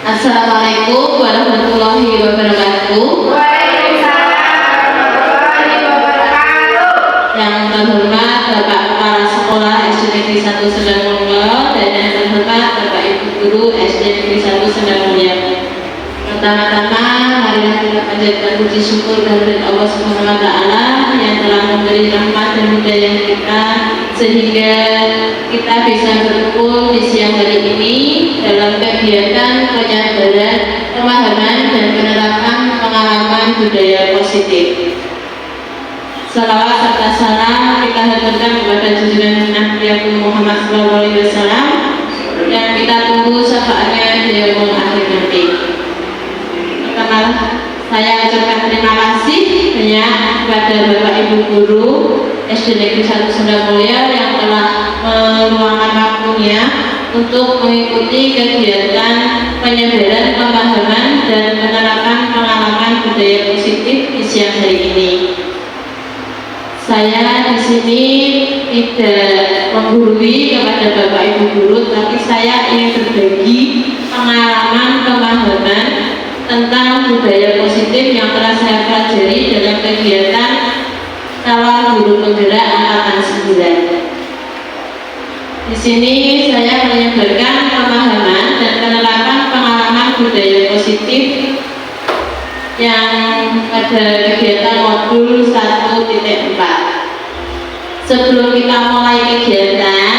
Assalamualaikum warahmatullahi wabarakatuh. Waalaikumsalam warahmatullahi wabarakatuh. Yang terhormat Bapak Kepala Sekolah SD Negeri 1 Sendang Mulyo dan yang terhormat Bapak Ibu Guru SD Negeri 1 Sendang Mulyo. Pertama-tama, marilah kita panjatkan puji syukur kehadirat Allah Subhanahu wa Ta'ala yang telah memberi rahmat dan hidayah kita sehingga kita bisa berkumpul di siang hari ini dalam kegiatan penyabaran, pemahaman dan penerapan pengalaman budaya positif. Salawat serta salam kita haturkan kepada junjungan Nabi Muhammad SAW yang kita tunggu syafaatnya di yaumul akhir nanti. Pertama, saya ucapkan terima kasih banyak kepada Bapak Ibu Guru SD Negeri 1 Sendang Mulyo yang telah meluangkan waktunya untuk mengikuti kegiatan penyebaran pemahaman dan penerapan pengalaman budaya positif di siang hari ini. Saya di sini tidak menggurui kepada Bapak Ibu Guru, tapi saya ingin berbagi pengalaman pemahaman tentang budaya positif yang telah saya pelajari dalam kegiatan calon guru penggerak angkatan 9. Di sini saya menyebarkan pemahaman dan penerapan pengalaman budaya positif yang pada kegiatan modul 1.4. Sebelum kita mulai kegiatan,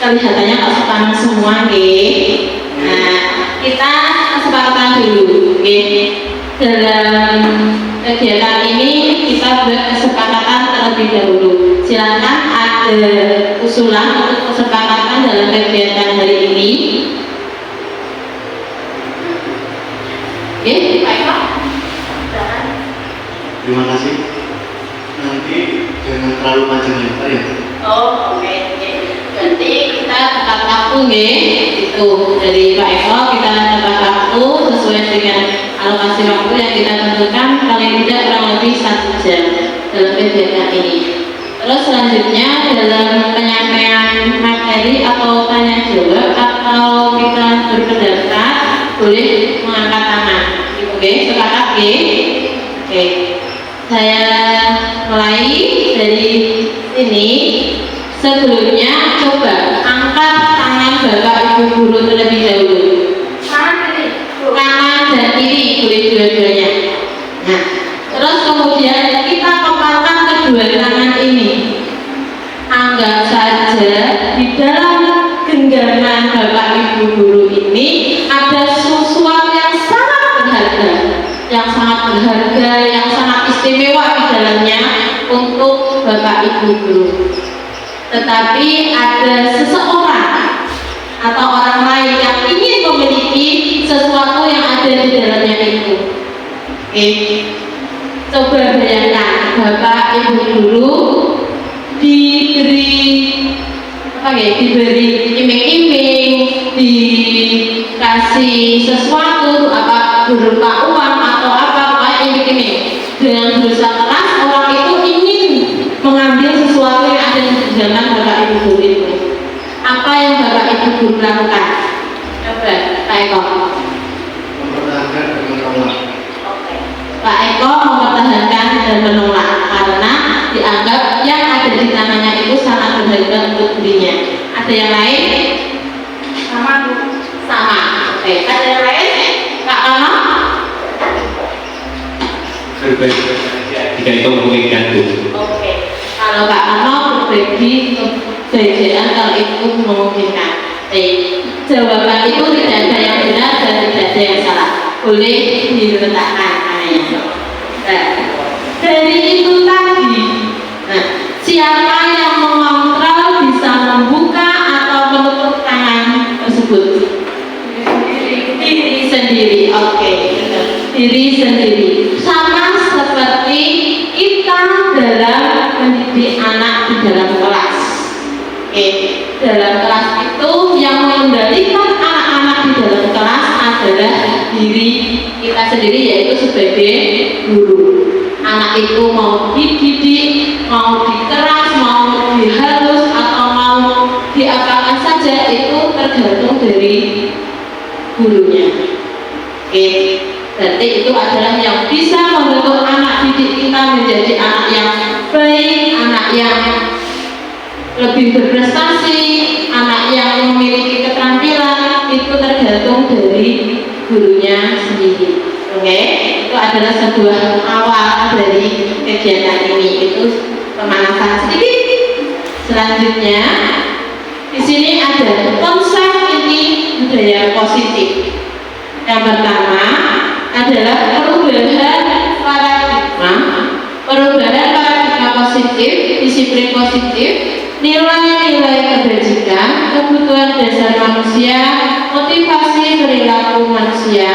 kelihatannya kok sepanas semua, nah, kita kesepakatan dulu, dalam kegiatan ini kita buat kesepakatan terlebih dahulu. Silakan ada usulan untuk kesepakatan dalam kegiatan hari ini. Pak Eko. Terima kasih. Nanti jangan terlalu panjang lebar ya. Oh, oke. Berarti kita tepat waktu, itu dari Pak Eko kita tepat waktu sesuai dengan alokasi waktu yang kita tentukan paling tidak kurang lebih 1 jam dalam kegiatan ini. Terus selanjutnya dalam penyampaian materi atau tanya jawab atau kita berpendapat boleh mengangkat tangan. Oke, sepakat Oke. Saya mulai dari sini. Sebelumnya coba angkat tangan Bapak Ibu Guru terlebih dahulu. Kanan dan kiri boleh dua-duanya. Nah, terus kemudian kita kepalkan kedua tangan ini. Anggap saja di dalam genggaman Bapak Ibu Guru ini ada sesuatu yang sangat berharga, yang sangat istimewa di dalamnya untuk Bapak Ibu Guru. Tetapi ada seseorang atau orang lain yang ingin memiliki sesuatu yang ada di dalamnya itu. Coba bayangkan Bapak Ibu Guru diberi iming-iming, dikasih sesuatu berupa uang atau kayak iming-iming. Dengan berusaha keras orang itu ingin mengambil sesuatu yang ada di dalam Bapak Ibu Guru itu. Apa yang Bapak Ibu Guru lakukan? Coba Pak Eko. Mempertahankan dan menolak. Pak Eko mempertahankan dan menolak karena dianggap yang ada di tangannya itu sangat berharga untuk dirinya. Ada yang lain? Sama. Oke. Ada yang lain? Kak Ono? Jika itu memungkinkan Bu. Oke. Kalau Kak Ono berbagi kebahagiaan kalau itu memungkinkan. Jawaban itu tidak ada yang benar dan tidak ada yang salah. Boleh diletakkan tangannya. Nah, dari itu tadi, siapa yang mengontrol bisa membuka atau menutup tangan tersebut? Diri sendiri. Oke. Diri sendiri. Sama seperti kita dalam mendidik anak di dalam kelas. Dalam kelas itu yang mengendalikan anak-anak di dalam kelas adalah diri kita sendiri, yaitu sebagai guru. Anak itu mau dididik, mau dikeras, mau dihalus, atau mau diapakan saja itu tergantung dari gurunya. Oke, berarti itu adalah yang bisa membentuk anak didik kita menjadi anak yang baik, anak yang lebih berprestasi, anak yang memiliki keterampilan. Itu tergantung dari gurunya sendiri. Oke, itu adalah sebuah awal dari kegiatan ini. Itu pemanasan sedikit. Selanjutnya, di sini ada konsep inti budaya positif. Yang pertama adalah perubahan paradigma positif, disiplin positif, nilai-nilai kebajikan, kebutuhan dasar manusia, motivasi perilaku manusia,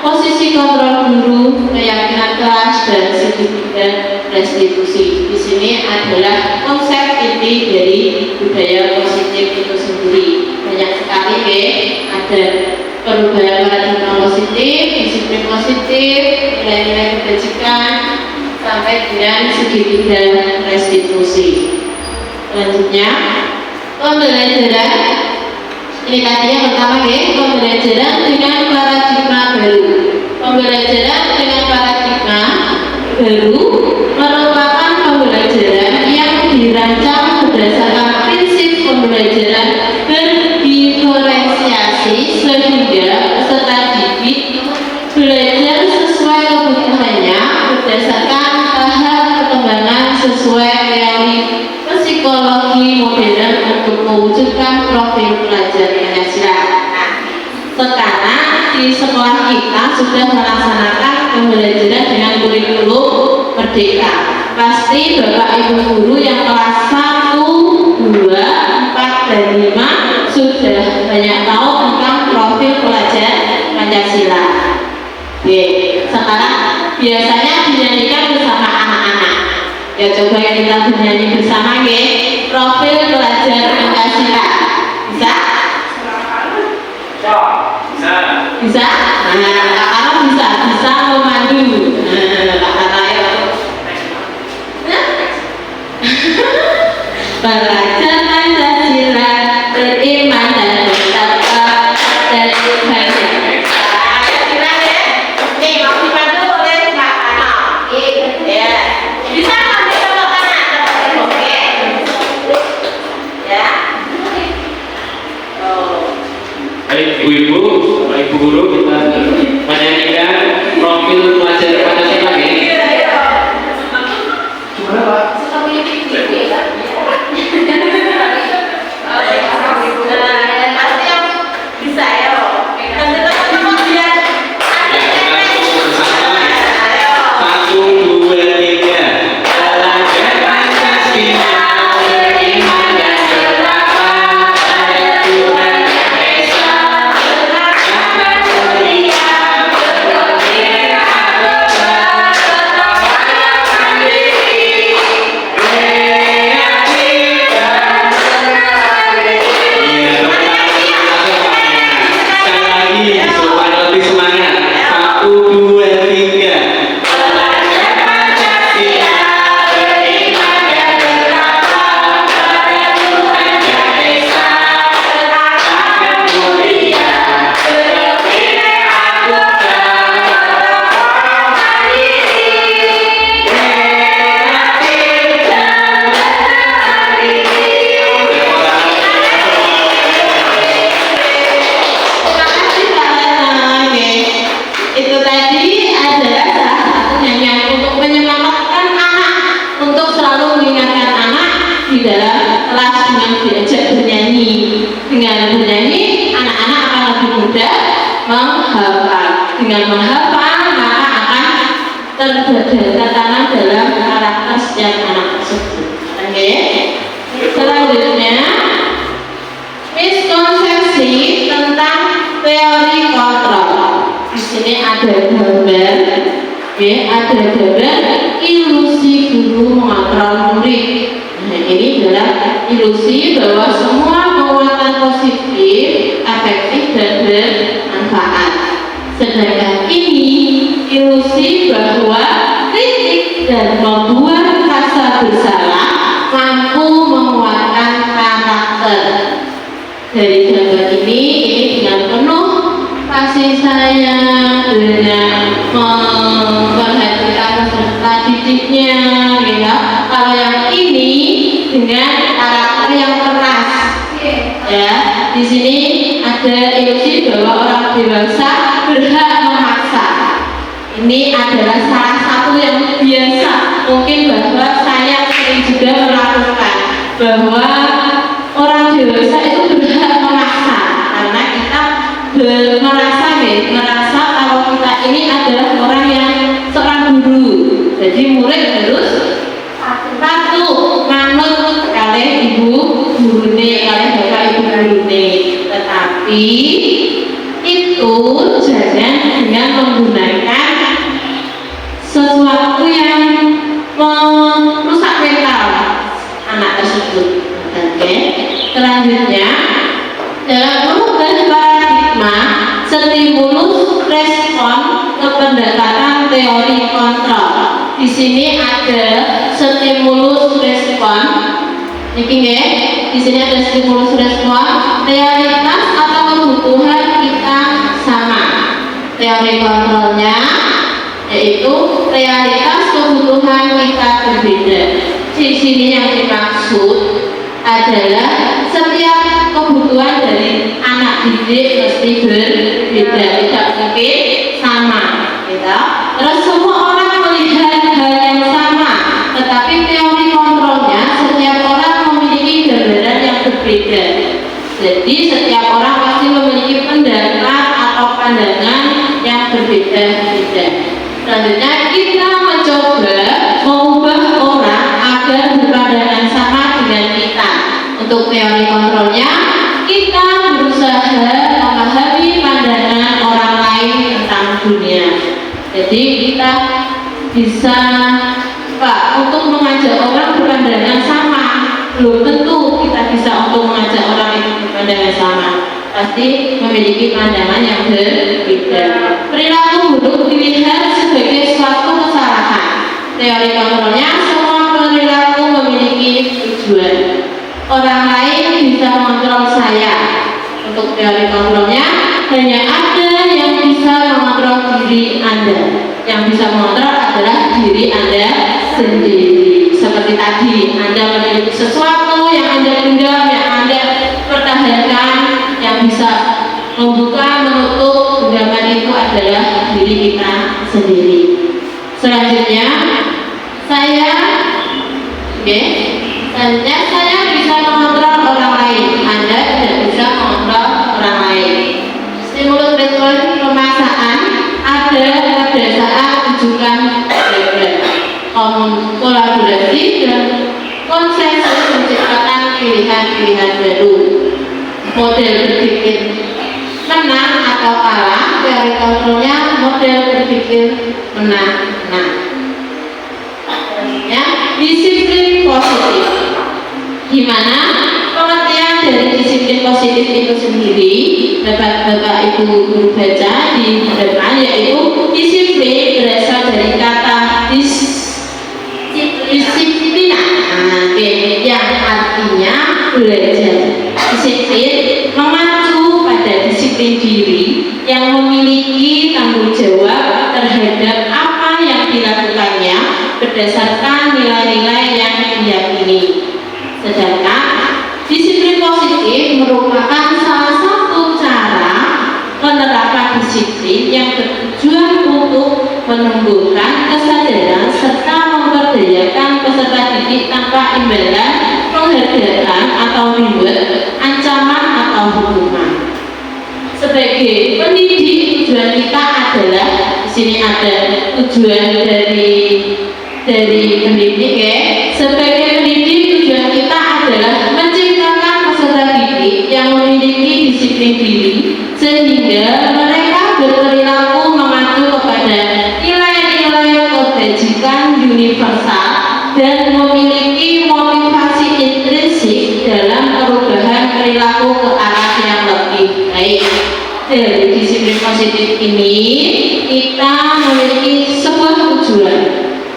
posisi kontrol guru, keyakinan kelas, dan segitiga restitusi. Di sini adalah konsep inti dari budaya positif itu sendiri. Banyak sekali ada perubahan paradigma positif, disiplin positif, nilai-nilai kebajikan, sampai dengan segitiga restitusi. Selanjutnya, pembelajaran. Ini tadi yang pertama pembelajaran dengan paradigma baru. Pembelajaran dengan paradigma baru merupakan pembelajaran yang dirancang berdasarkan prinsip pembelajaran berdiferensiasi sehingga peserta didik belajar sesuai kebutuhannya berdasarkan tahap perkembangan sesuai teori psikologi modern untuk mewujudkan profil pelajar Pancasila. Sekarang di sekolah kita sudah melaksanakan pembelajaran dengan kurikulum merdeka. Pasti Bapak Ibu guru yang kelas 1, 2, 4, dan 5 sudah banyak tahu tentang profil pelajar Pancasila. Oke, sekarang biasanya dinyanyikan bersama anak-anak. Ya coba kita bernyanyi bersama profil pelajar Pancasila. Bisa? Bisa? Nah, kalau bisa memandu. Belajar Pancasila, beriman dan bertakwa dan Tuhan yang esa. Nih, mau dipandu oleh Mbak Ano. Ya, bisa ambil tepuk tangan, oke? Ya. Baik ibu-ibu, Bapak Ibu guru, kita menyanyikan profil pelajar Pancasila ini. Gimana Pak? Bisa ya, nanti teman-teman biar Ya, kita fokus bersama. 1, 2, 3. Pelajar Pancasila, beriman dan bertakwa pada Tuhan yang Esa. Akan mulia, berpikir anggota, bertawa mandiri, kreatif dan berani. Iya, sekali lagi supaya lebih semangat. 1, 2, 3. Pelajar Pancasila, beriman dan bertakwa pada Tuhan yang Esa. Akan mulia, berpikir anggota, bertawa mandiri, kreatif dan berani. Terima kasih Mbak Ana. Itu tadi adalah salah satu nyanyian untuk menyemangatkan anak, untuk selalu mengingatkan anak di dalam kelas dengan diajak bernyanyi. Dengan bernyanyi, anak-anak akan lebih mudah menghafal. Dengan menghafal, maka akan tertanam dalam karakter setiap anak tersebut. Oke. Selanjutnya, miskonsepsi tentang teori kontrol. Di sini ada gambar, ada gambar ilusi guru mengontrol murid. Nah, ini adalah ilusi bahwa semua penguatan positif, efektif dan bermanfaat. Sedangkan ini ilusi bahwa kritik dan membuat rasa bersalah mampu menguatkan karakter. Dari gambar ini dengan penuh kasih sayang, dengan memperhatikan peserta didiknya, ya. Kalau yang ini dengan karakter yang keras, ya. Di sini ada ilusi bahwa orang dewasa berhak memaksa. Ini adalah salah satu yang biasa mungkin bahwa saya sering juga melakukan, bahwa orang dewasa itu berhak memaksa karena kita merasa kalau kita ini adalah orang yang seorang guru, jadi murid harus patuh manut kali ibu gurune, kali bapak ibu gurune. Tetapi itu jangan dengan menggunakan sesuatu yang merusak mental anak tersebut. Oke. Selanjutnya, dalam perubahan paradigma stimulus respon ke pendekatan teori kontrol. Di sini ada stimulus respon. Di sini ada stimulus respon, realitas atau kebutuhan kita sama. Teori kontrolnya yaitu realitas kebutuhan kita berbeda. Di sini yang dimaksud adalah setiap kebutuhan dari anak didik mesti berbeda, tidak mungkin sama, gitu. Terus semua orang melihat hal yang sama, tetapi teori kontrolnya setiap orang memiliki gambaran yang berbeda. Jadi setiap orang pasti memiliki pendapat atau pandangan yang berbeda-beda. Selanjutnya kita mencoba mengubah orang agar berpandangan sama dengan kita. Untuk teori kontrolnya, kita berusaha memahami pandangan orang lain tentang dunia. Jadi kita bisa untuk mengajak orang berpandangan sama. Belum tentu kita bisa untuk mengajak orang itu berpandangan sama. Pasti memiliki pandangan yang berbeda. Perilaku buruk dilihat sebagai suatu kesalahan. Teori kontrolnya, semua perilaku memiliki tujuan. Orang lain bisa mengontrol saya. Untuk teori kontrolnya, hanya ada yang bisa mengontrol diri Anda. Yang bisa mengontrol adalah diri Anda sendiri. Seperti tadi, Anda memiliki sesuatu yang Anda pendam, yang Anda pertahankan, yang bisa membuka, menutup genggaman itu adalah diri kita sendiri. Selanjutnya, saya bisa mengontrol orang lain. Anda tidak bisa mengontrol orang lain. Stimulus respon pemaksaan ada pada saat rujukan belajar, kolaborasi dan konsensus menciptakan pilihan-pilihan baru. Model berpikir menang atau kalah, teori kontrolnya model berpikir menang. Disiplin positif. Gimana pengertian dari disiplin positif itu sendiri? Dapat Bapak Ibu guru baca di depan, yaitu disiplin berasal dari kata disiplina, yang artinya belajar. Disiplin mengacu pada disiplin diri yang memiliki tanggung jawab terhadap apa yang dilakukannya berdasarkan nilai-nilai yang diyakini. Sedangkan disiplin positif merupakan salah satu cara penerapan disiplin yang bertujuan untuk menumbuhkan kesadaran serta memberdayakan peserta didik tanpa imbalan, penghargaan atau reward, ancaman atau hukuman. Sebagai pendidik, tujuan kita adalah, di sini ada tujuan dari pendidik, ya. Sebagai pendidik, tujuan kita adalah menciptakan peserta didik yang memiliki disiplin diri sehingga mereka berperilaku mengacu kepada nilai-nilai kebajikan universal dan memiliki motivasi intrinsik dalam perubahan perilaku ke arah yang lebih baik. Dari disiplin positif ini kita memiliki sebuah tujuan.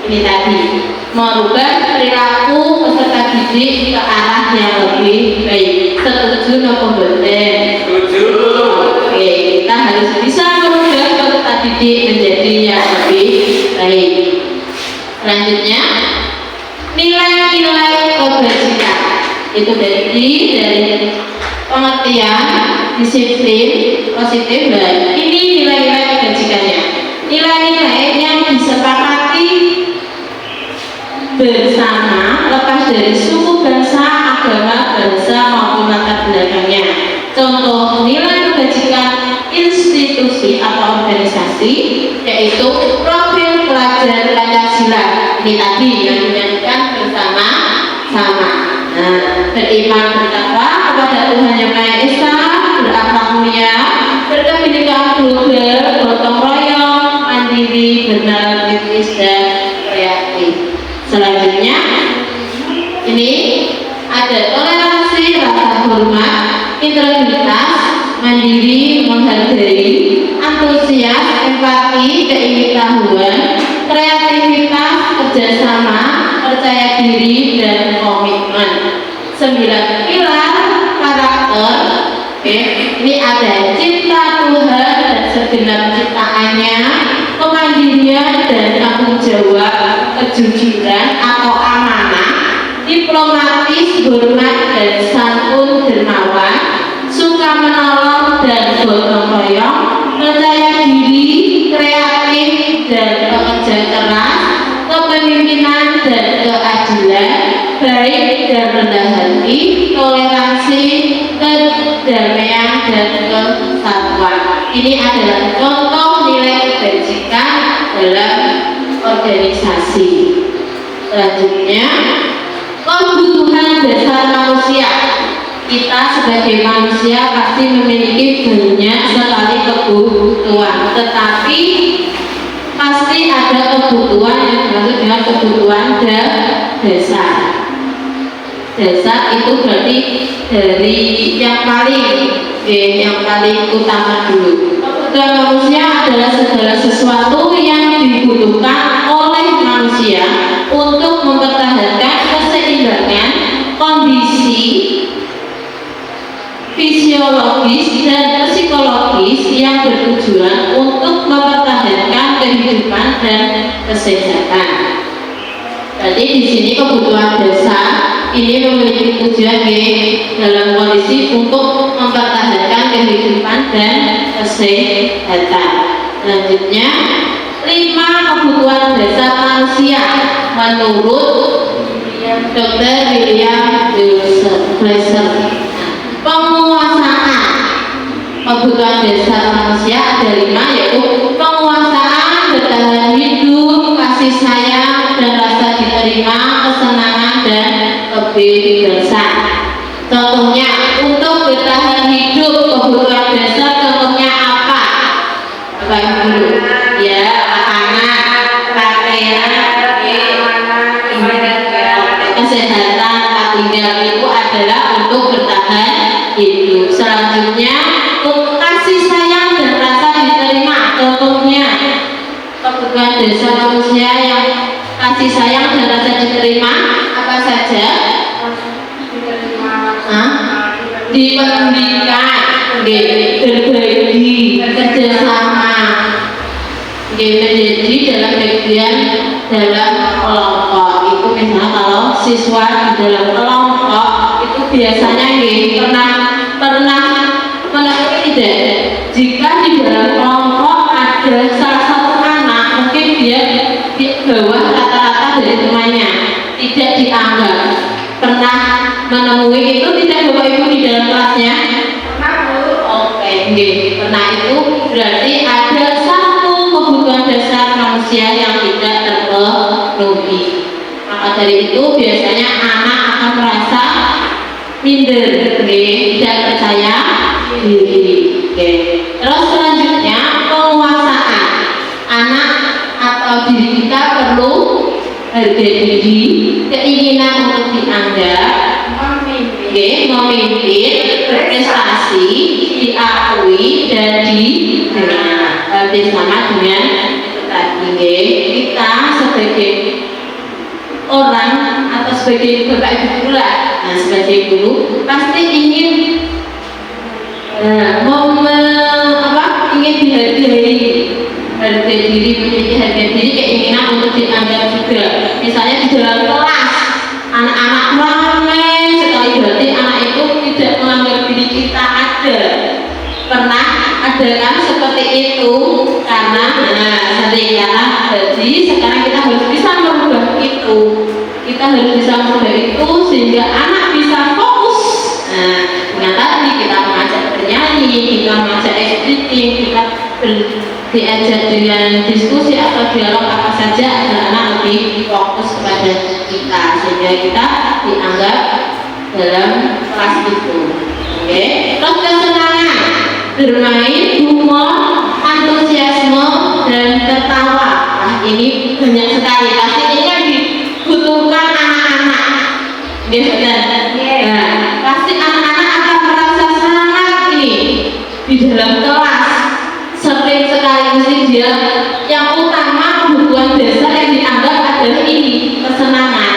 Ini tadi, merubah perilaku peserta didik ke arah yang lebih baik. Setuju atau tidak? Setuju. Oke, kita harus bisa Selanjutnya, nilai-nilai kebajikan itu dari pengertian disiplin positif dan ini nilai-nilai kebajikannya. Nilai-nilai yang disepakati bersama lepas dari suku, bangsa, agama, bahasa maupun latar belakangnya. Contoh nilai kebajikan institusi atau organisasi yaitu profil pelajar Pancasila. Ini tadi yang menyanyikan bersama-sama. Beriman bertakwa kepada Tuhan Yang Maha Esa, berakhlak mulia, berkebinekaan global, gotong royong, mandiri, benar, kritis, dan kreatif. Selanjutnya, ini ada toleransi, rasa hormat, integritas, mandiri, menghargai, antusias, empati, keingintahuan, kreativitas, kerjasama, percaya diri, dan komitmen. 9 pilar karakter. Ini ada cinta Tuhan dan segenap ciptaannya, kemandirian dan tanggung jawab, kejujuran atau amanah, diplomatis, hormat dan santun, dermawan, suka menolong dan gotong royong, percaya diri, kreatif dan bekerja keras, kepemimpinan dan keadilan, baik dan rendah hati, toleransi, kedamaian dan kesatuan. Ini adalah contoh nilai kebajikan dalam organisasi. Selanjutnya, kebutuhan dasar manusia. Kita sebagai manusia pasti memiliki banyak sekali kebutuhan, tetapi pasti ada kebutuhan yang dimaksud dengan kebutuhan dasar. Dasar itu berarti dari yang paling utama dulu. Kebutuhan manusia adalah segala sesuatu yang dibutuhkan oleh manusia untuk mempertahankan keseimbangan kondisi fisiologis dan psikologis yang bertujuan untuk mempertahankan kehidupan dan kesehatan. Jadi di sini kebutuhan dasar ini memiliki tujuan dalam kondisi untuk mempertahankan kehidupan dan kesehatan. Selanjutnya, 5 kebutuhan dasar manusia menurut Dr. William Glasser. Penguasaan kebutuhan dasar manusia ada 5, yaitu penguasaan, bertahan hidup, kasih sayang dan rasa diterima, kesenangan dan kebebasan. Contohnya, untuk bertahan hidup kebutuhan dasar contohnya apa? Bapak Ibu, ya, makanan, pakaian, kesehatan, tinggal itu adalah untuk bertahan hidup. Selanjutnya, kasih sayang dan rasa diterima. Contohnya, kebutuhan dasar manusia yang kasih sayang dan rasa diterima apa saja? Dipedulikan, berbagi, kerjasama, menjadi dalam bagian dalam kelompok. Itu misalnya kalau siswa di dalam kelompok itu biasanya pernah menemui tidak? Jika di dalam kelompok ada salah satu anak mungkin dia di bawah rata-rata dari temannya, tidak dianggap. Pernah menemui itu tidak Bapak Ibu di dalam kelasnya? Pernah, Bu. Oke, pernah. Itu berarti ada satu kebutuhan dasar manusia yang tidak terpenuhi. Maka dari itu biasanya anak akan merasa minder, tidak percaya diri. Terus selanjutnya, penguasaan. Anak atau diri kita perlu harga diri, keinginan untuk dianggap, memimpin, berprestasi, diakui dan didengar. Bersama dengan tadi kita sebagai orang atau sebagai bapak ibu guru lah, sebagai guru pasti ingin ingin dihargai, harga diri, memiliki harga diri, keinginan untuk dianggap juga. Misalnya di dalam kelas, anak-anak ramai sekali, berarti anak itu tidak menganggap diri kita ada. Pernah ada kan seperti itu? Karena jadi sekarang kita harus bisa merubah itu. Kita harus bisa merubah itu sehingga anak bisa fokus. Dengan tadi kita mengajak bernyanyi, kita mengajak editing, kita diajak dengan diskusi atau dialog apa saja agar anak lebih fokus kepada kita sehingga kita dianggap dalam kelas itu. Oke, terus kesenangan, bermain, humor, antusiasme dan tertawa. Nah, ini banyak sekali. Pasti ini yang dibutuhkan anak-anak. Nah, pasti anak-anak akan merasa semangat ini di dalam kelas. Sering sekali mesti dia yang utama kebutuhan dasar yang dianggap adalah ini kesenangan.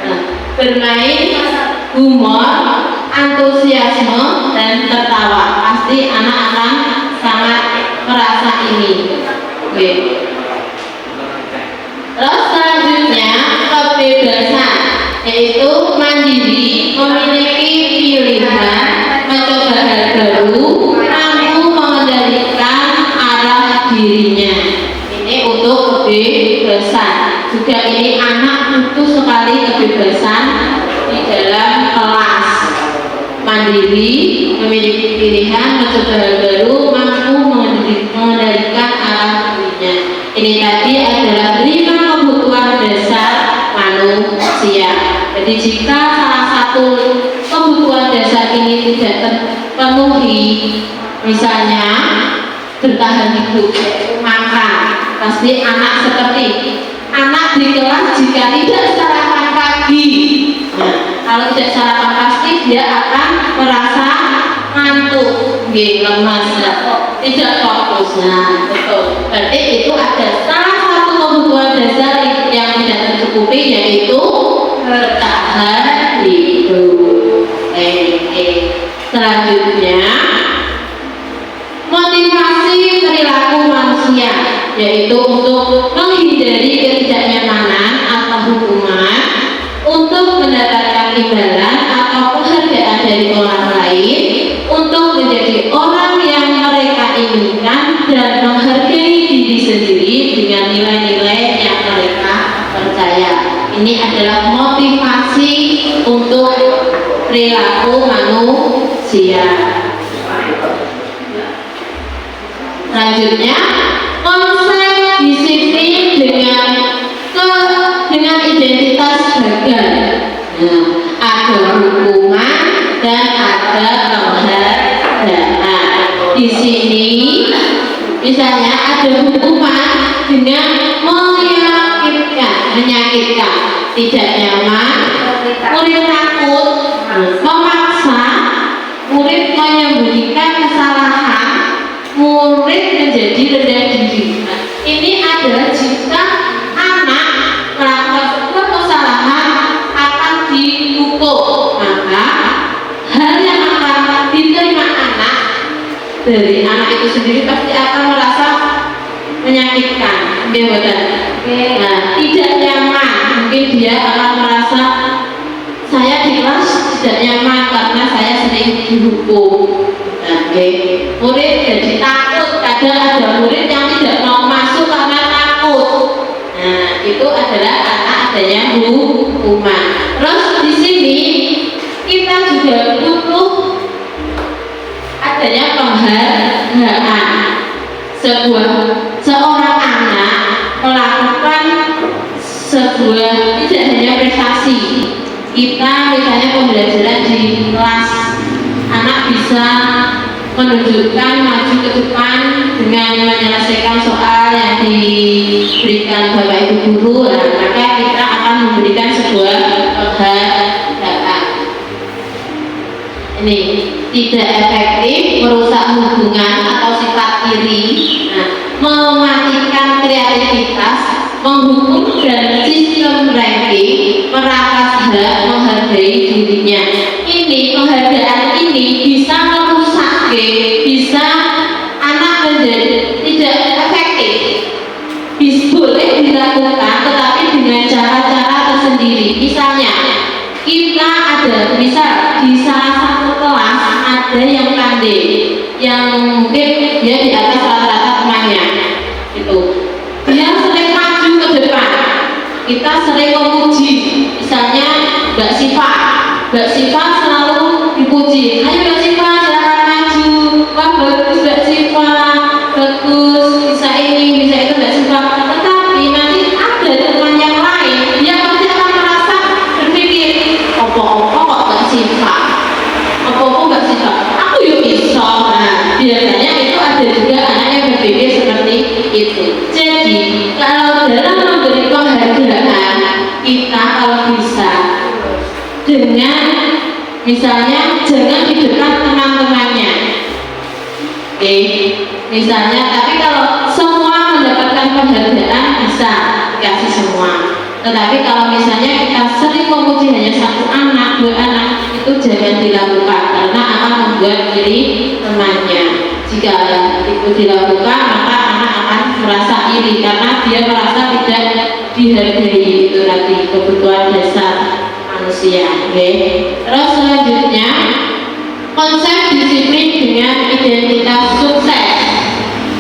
Nah, bermain, humor, antusiasme dan tertawa. Pasti anak akan sangat merasa ini. Oke. Terus selanjutnya kebebasan, yaitu mandiri, memiliki pilihan, mencoba hal baru, mampu mengendalikan arah dirinya. Ini untuk kebebasan. Juga ini anak butuh sekali kebebasan di dalam kelas. Mandiri, memiliki pilihan, mencoba hal baru, mampu mengendalikan arah dirinya. Ini tadi adalah 5 kebutuhan dasar manusia. Jadi jika salah satu kebutuhan dasar ini tidak terpenuhi, misalnya bertahan hidup, maka pasti anak seperti anak di kelas jika tidak sarapan pagi. Nah, kalau tidak sarapan pasti dia akan merasa ngantuk, lemas, tidak fokus. Nah, betul. Berarti itu ada salah satu kebutuhan dasar yang tidak tercukupi, yaitu bertahan hidup. Selanjutnya motivasi perilaku manusia, yaitu untuk menghindari ketidaknyamanan atau hukuman, untuk mendapatkan imbalan atau penghargaan dari orang lain, untuk menjadi orang yang mereka inginkan dan menghargai diri sendiri dengan nilai-nilai yang mereka percaya. Ini adalah motivasi untuk perilaku manusia. Selanjutnya, konsep disiplin dengan identitas bagan. Nah, ada hukuman dan ada penghargaan. Di sini, misalnya ada hukuman dengan menyakitkan, tidak nyaman, murid takut, memaksa, murid menyembunyikan kesalahan, murid menjadi rendah diri. Ini adalah jika anak melakukan sebuah kesalahan akan dihukum, maka hal yang akan diterima anak dari anak itu sendiri pasti akan merasa menyakitkan. Nah, tidak nyaman, mungkin dia akan merasa saya di kelas tidak nyaman karena saya sering dihukum. Murid jadi takut, kadang ada murid yang tidak mau masuk karena takut. Nah, itu adalah karena adanya hukuman. Terus di sini kita juga butuh adanya penghargaan. Seorang anak melakukan sebuah tidak hanya prestasi. Kita misalnya pembelajaran di kelas, anak bisa menunjukkan maju ke depan dengan menyelesaikan soal yang diberikan Bapak Ibu guru, maka kita akan memberikan sebuah penghargaan. Ini tidak efektif, merusak hubungan atau sifat iri, mematikan kreativitas, menghukum dan sistem ranking, merapas hak, menghargai dirinya. Ini penghargaan ini bisa merusak, bisa anak menjadi tidak efektif. Boleh dilakukan, tetapi dengan cara yang mungkin dia di atas rata-rata temannya itu, dia sering maju ke depan, kita sering memuji, misalnya Mbak Siva selalu dipuji, ayo Mbak Siva silahkan maju, wah bagus Mbak Siva, bagus, bisa ini, bisa itu Mbak Siva. Tetapi nanti ada teman yang lain yang pasti akan merasa berpikir, opo-opo kok Mbak Siva, opo-opo Mbak Siva, aku yuk bisa. Nah, biasanya itu ada juga anak yang berpikir seperti itu. Jadi kalau dalam memberi penghargaan, kita kalau bisa dengan misalnya jangan di depan teman-temannya, oke, misalnya. Tapi kalau semua mendapatkan penghargaan bisa dikasih semua. Tetapi kalau misalnya kita sering memuji hanya satu anak, dua anak, itu jangan dilakukan karena akan membuat diri temannya. Jika itu dilakukan, maka anak akan merasa iri karena dia merasa tidak dihargai. Itu tadi kebutuhan dasar manusia. Oke. Terus selanjutnya, konsep disiplin dengan identitas sukses,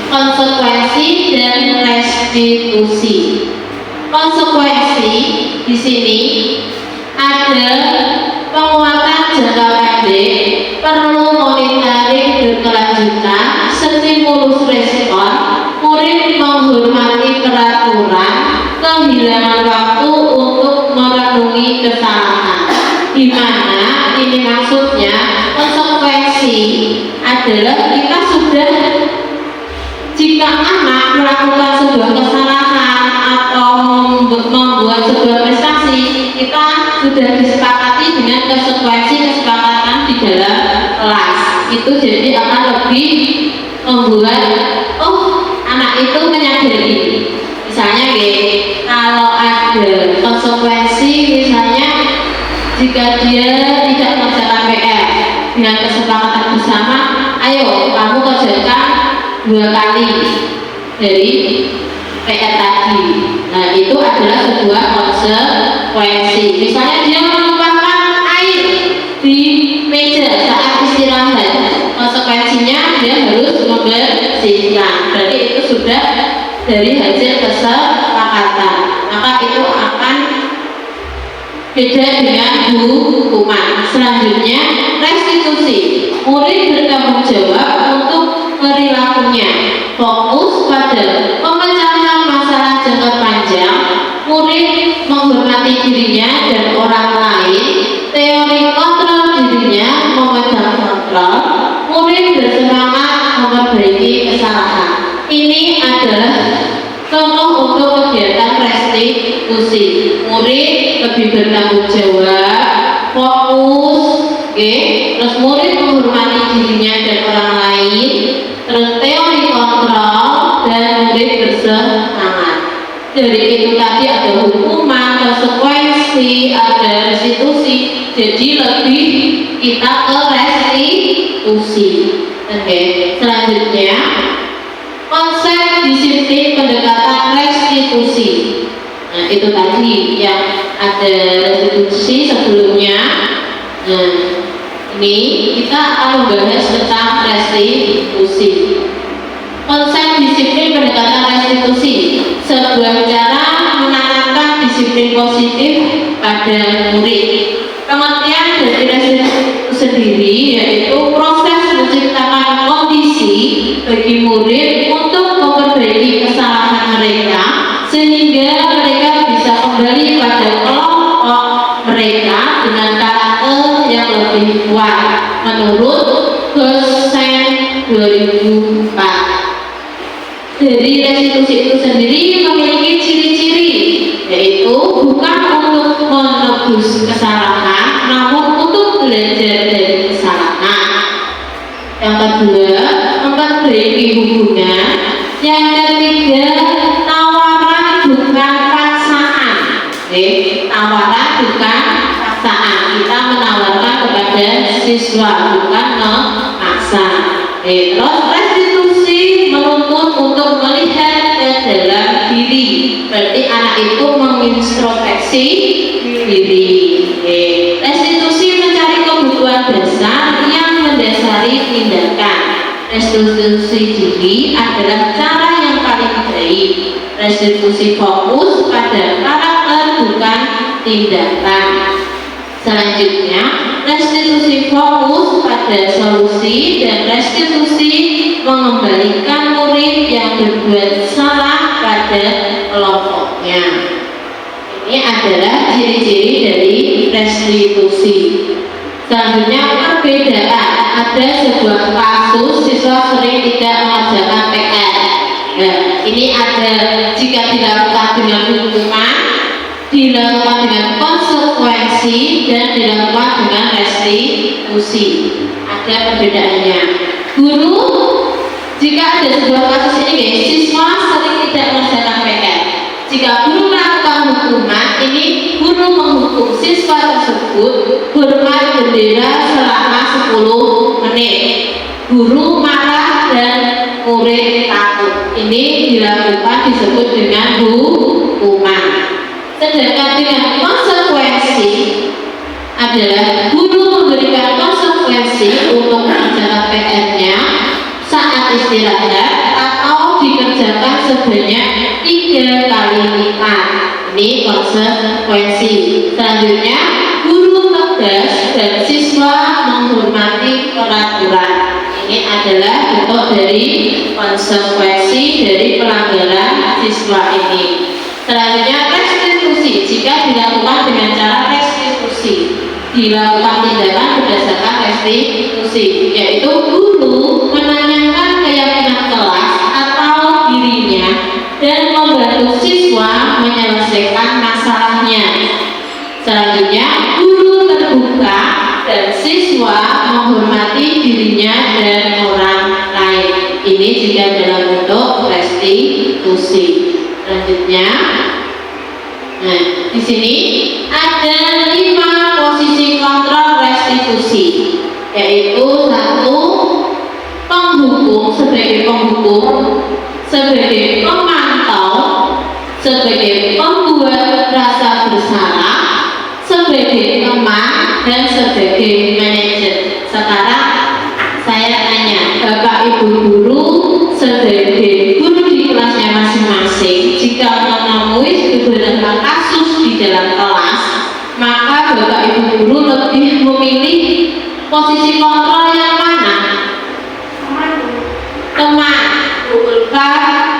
konsekuensi dan restitusi. Konsekuensi di sini ada penguatan jangka pendek, perlu monitoring berkelanjutan, stimulus respon, murid menghormati peraturan, kehilangan waktu untuk merenungi kesalahan. Di mana ini maksudnya konsekuensi adalah kita sudah, jika anak melakukan sebuah kesalahan atau membuat sebuah prestasi, kita sudah disepakati dengan konsekuensi kesepakatan di dalam kelas. Itu jadi akan lebih membuat anak itu menyadari. Misalnya kalau ada konsekuensi, misalnya jika dia tidak mengerjakan PR dengan kesepakatan bersama, ayo kamu kerjakan 2 kali dari PR tadi. Nah, itu adalah sebuah konsekuensi. Misalnya dia menumpahkan air di meja saat istirahat, konsekuensinya dia harus membersihkan. Berarti itu sudah dari hasil kesepakatan. Maka itu akan beda dengan hukuman. Selanjutnya, restitusi. Murid bertanggung jawab untuk perilakunya, fokus pada pemecahan masalah jangka panjang, murid menghormati dirinya dan orang lain, teori kontrol dirinya, memegang kontrol, murid bersemangat memperbaiki kesalahan. Ini adalah contoh untuk kegiatan restitusi. Murid lebih bertanggung jawab, fokus, terus murid menghormati dirinya dan orang lain, terus teori kontrol, dan murid bersemangat. Dari itu tadi ada hukuman, konsekuensi, ada restitusi. Jadi lebih kita ke restitusi. Oke. Selanjutnya, konsep disiplin pendekatan restitusi. Nah, itu tadi yang ada restitusi sebelumnya. Nah, ini kita akan membahas tentang restitusi. Konsep disiplin pendekatan restitusi, sebuah cara menanamkan disiplin positif pada murid. Pengertian dari restitusi sendiri yaitu proses menciptakan kondisi bagi murid untuk memperbaiki kesalahan mereka sehingga mereka bisa kembali pada kelompok mereka dengan karakter yang lebih kuat menurut Gosen 2004. Dari restitusi itu sendiri memiliki ciri-ciri, yaitu bukan untuk menebus kesalahan, namun untuk belajar dari kesalahan. Yang kedua, memperbaiki hubungan. Yang ketiga, tawaran bukan paksaan. Tawaran bukan paksaan. Kita menawarkan kepada siswa, bukan memaksa. Terus restitusi menuntut untuk melihat ke dalam diri. Berarti anak itu mengintrospeksi diri. Restitusi mencari kebutuhan dasar yang mendasari tindakan. Restitusi diri adalah cara yang paling baik. Restitusi fokus pada karakter bukan tindakan. Selanjutnya, restitusi fokus pada solusi dan restitusi mengembalikan murid yang berbuat salah pada kelompoknya. Ini adalah ciri-ciri dari restitusi. Selanjutnya, perbedaan. Ada sebuah kasus siswa sering tidak mengerjakan PR. Nah, ini ada jika dilakukan dengan hukuman, dilakukan dengan konsekuensi, dan dilakukan dengan restitusi. Ada perbedaannya. Guru, jika ada sebuah kasus ini guys, siswa sering tidak mengerjakan PR. Jika guru melakukan hukuman, ini guru menghukum siswa tersebut hormat bendera selama 10 menit. Guru marah dan murid takut. Ini dilakukan disebut dengan hukuman. Sedangkan dengan konsekuensi adalah guru memberikan konsekuensi untuk mengerjakan PR-nya saat istirahat atau dikerjakan sebanyak 3 kali lipat. Ini konsekuensi. Selanjutnya, guru tegas dan siswa menghormati peraturan. Ini adalah bentuk dari konsekuensi dari pelanggaran siswa ini. Selanjutnya, restitusi. Jika dilakukan dengan cara restitusi, dilakukan tindakan berdasarkan restitusi, yaitu guru menanyakan keyakinan kelas atau dirinya dan membantu siswa menyelesaikan masalahnya. Selanjutnya, guru terbuka dan siswa menghormati dirinya dan orang lain. Ini jika dalam bentuk restitusi. Selanjutnya, nah di sini ada 5 posisi kontrol restitusi, yaitu 1. Penghukum sebagai penghukum, sebagai pemantau, sebagai pembuat rasa bersalah, sebagai teman, dan sebagai manajer. Sekarang saya tanya Bapak Ibu guru sebagai guru di kelasnya masing-masing, jika menemui beberapa kasus di dalam kelas, maka Bapak Ibu guru lebih memilih posisi kontrol yang mana? Teman. Ulfa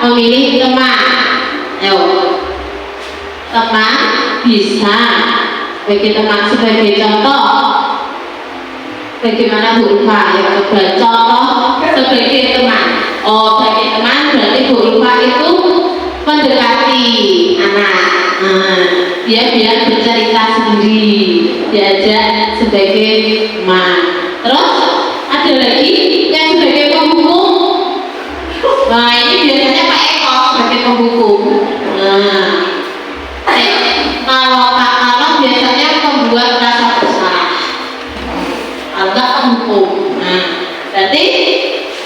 memilih teman. Ayo, teman bisa bagi teman. Sebagai contoh, bagaimana Bu Ulfa? Ya, contoh sebagai teman. Oh, bagi teman berarti Bu Ulfa itu mendekati anak. Dia biar bercerita sendiri, diajak sebagai teman. Terus ada lagi yang sebagai penghukum. Nah, ini biasanya Pak Eko sebagai penghukum. Kalau Pak Alam biasanya membuat rasa bersalah, agak penghukum. Nah, berarti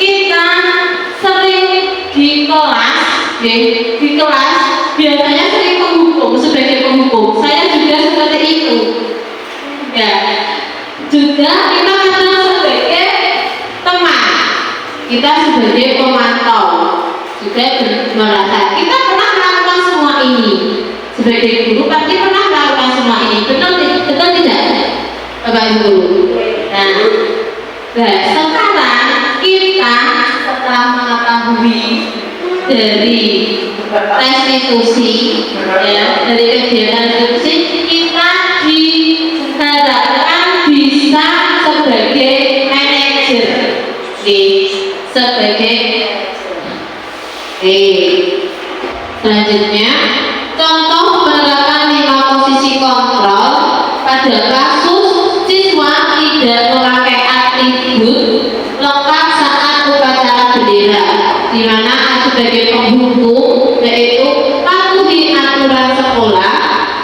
kita sering di kelas, biasanya sering penghukum sebagai penghukum. Saya juga seperti itu. Ya, juga kita kadang sebagai teman, kita sebagai pemantau, juga merasa kita pernah melakukan semua ini. Sebagai guru pasti pernah melakukan semua ini. Betul tidak, Bapak Ibu? Nah, sekarang kita setelah mengetahui dari restitusi, ya, dari kegiatan restitusi, kita diharapkan bisa sebagai manajer, sebagai selanjutnya, contoh penerapan 5 posisi kontrol pada kasus siswa tidak memakai atribut lengkap saat upacara bendera, di mana sebagai penghukum yaitu patuhi aturan sekolah,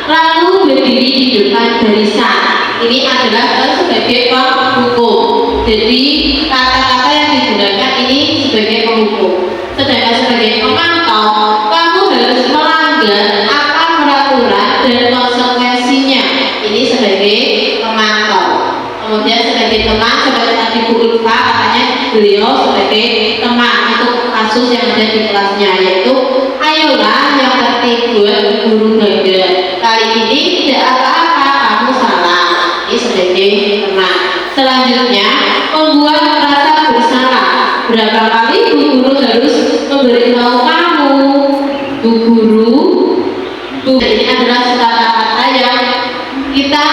lalu berdiri di depan barisan. Ini adalah sebagai penghukum. Jadi kata-kata yang digunakan ini sebagai penghukum. Sedangkan sebagai pemantau, kamu harus melanggar apa peraturan dan konsekuensinya. Ini sebagai pemantau. Kemudian sebagai teman, seperti tadi Bu Ulfa katanya beliau beliau sebagai teman untuk kasus yang ada di kelasnya, yaitu ayolah yang tertib buat guru belajar. Kali ini tidak apa-apa, kamu salah. Ini sebagai teman. Selanjutnya, membuat rasa bersalah. Berapa kali bu guru harus memberitahu kamu, bu guru, ini adalah kata-kata yang kita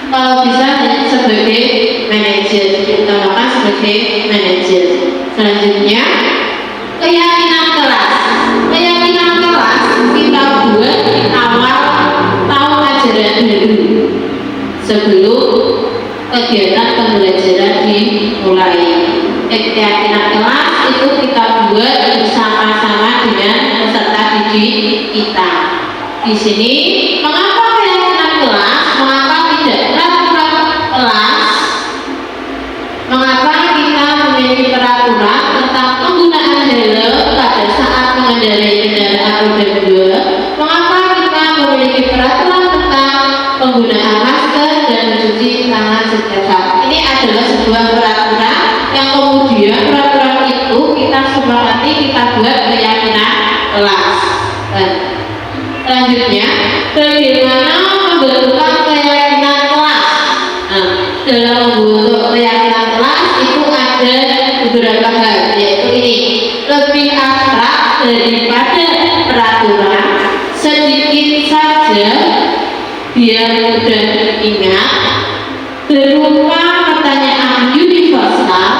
kalau bisa sebagai manajer, diutamakan sebagai manajer. Selanjutnya, keyakinan kelas. Keyakinan kelas kita buat di awal tahun ajaran baru sebelum kegiatan pembelajaran dimulai. Keyakinan kelas itu kita buat bersama-sama dengan peserta didik kita. Di sini, mengapa keyakinan kelas? Mengapa tidak peraturan kelas? Mengapa kita memiliki peraturan tentang penggunaan helm pada saat mengendarai kendaraan roda 2? Mengapa kita memiliki peraturan tentang penggunaan masker dan mencuci tangan setiap saat? Ini adalah sebuah peraturan yang kemudian peraturan itu kita sepakati, kita buat keyakinan kelas. Selanjutnya, bagaimana membentuk keyakinan kelas? Nah, dalam membentuk keyakinan kelas itu ada beberapa hal, yaitu ini lebih abstrak daripada peraturan, sedikit saja biar mudah diingat, berupa pertanyaan universal,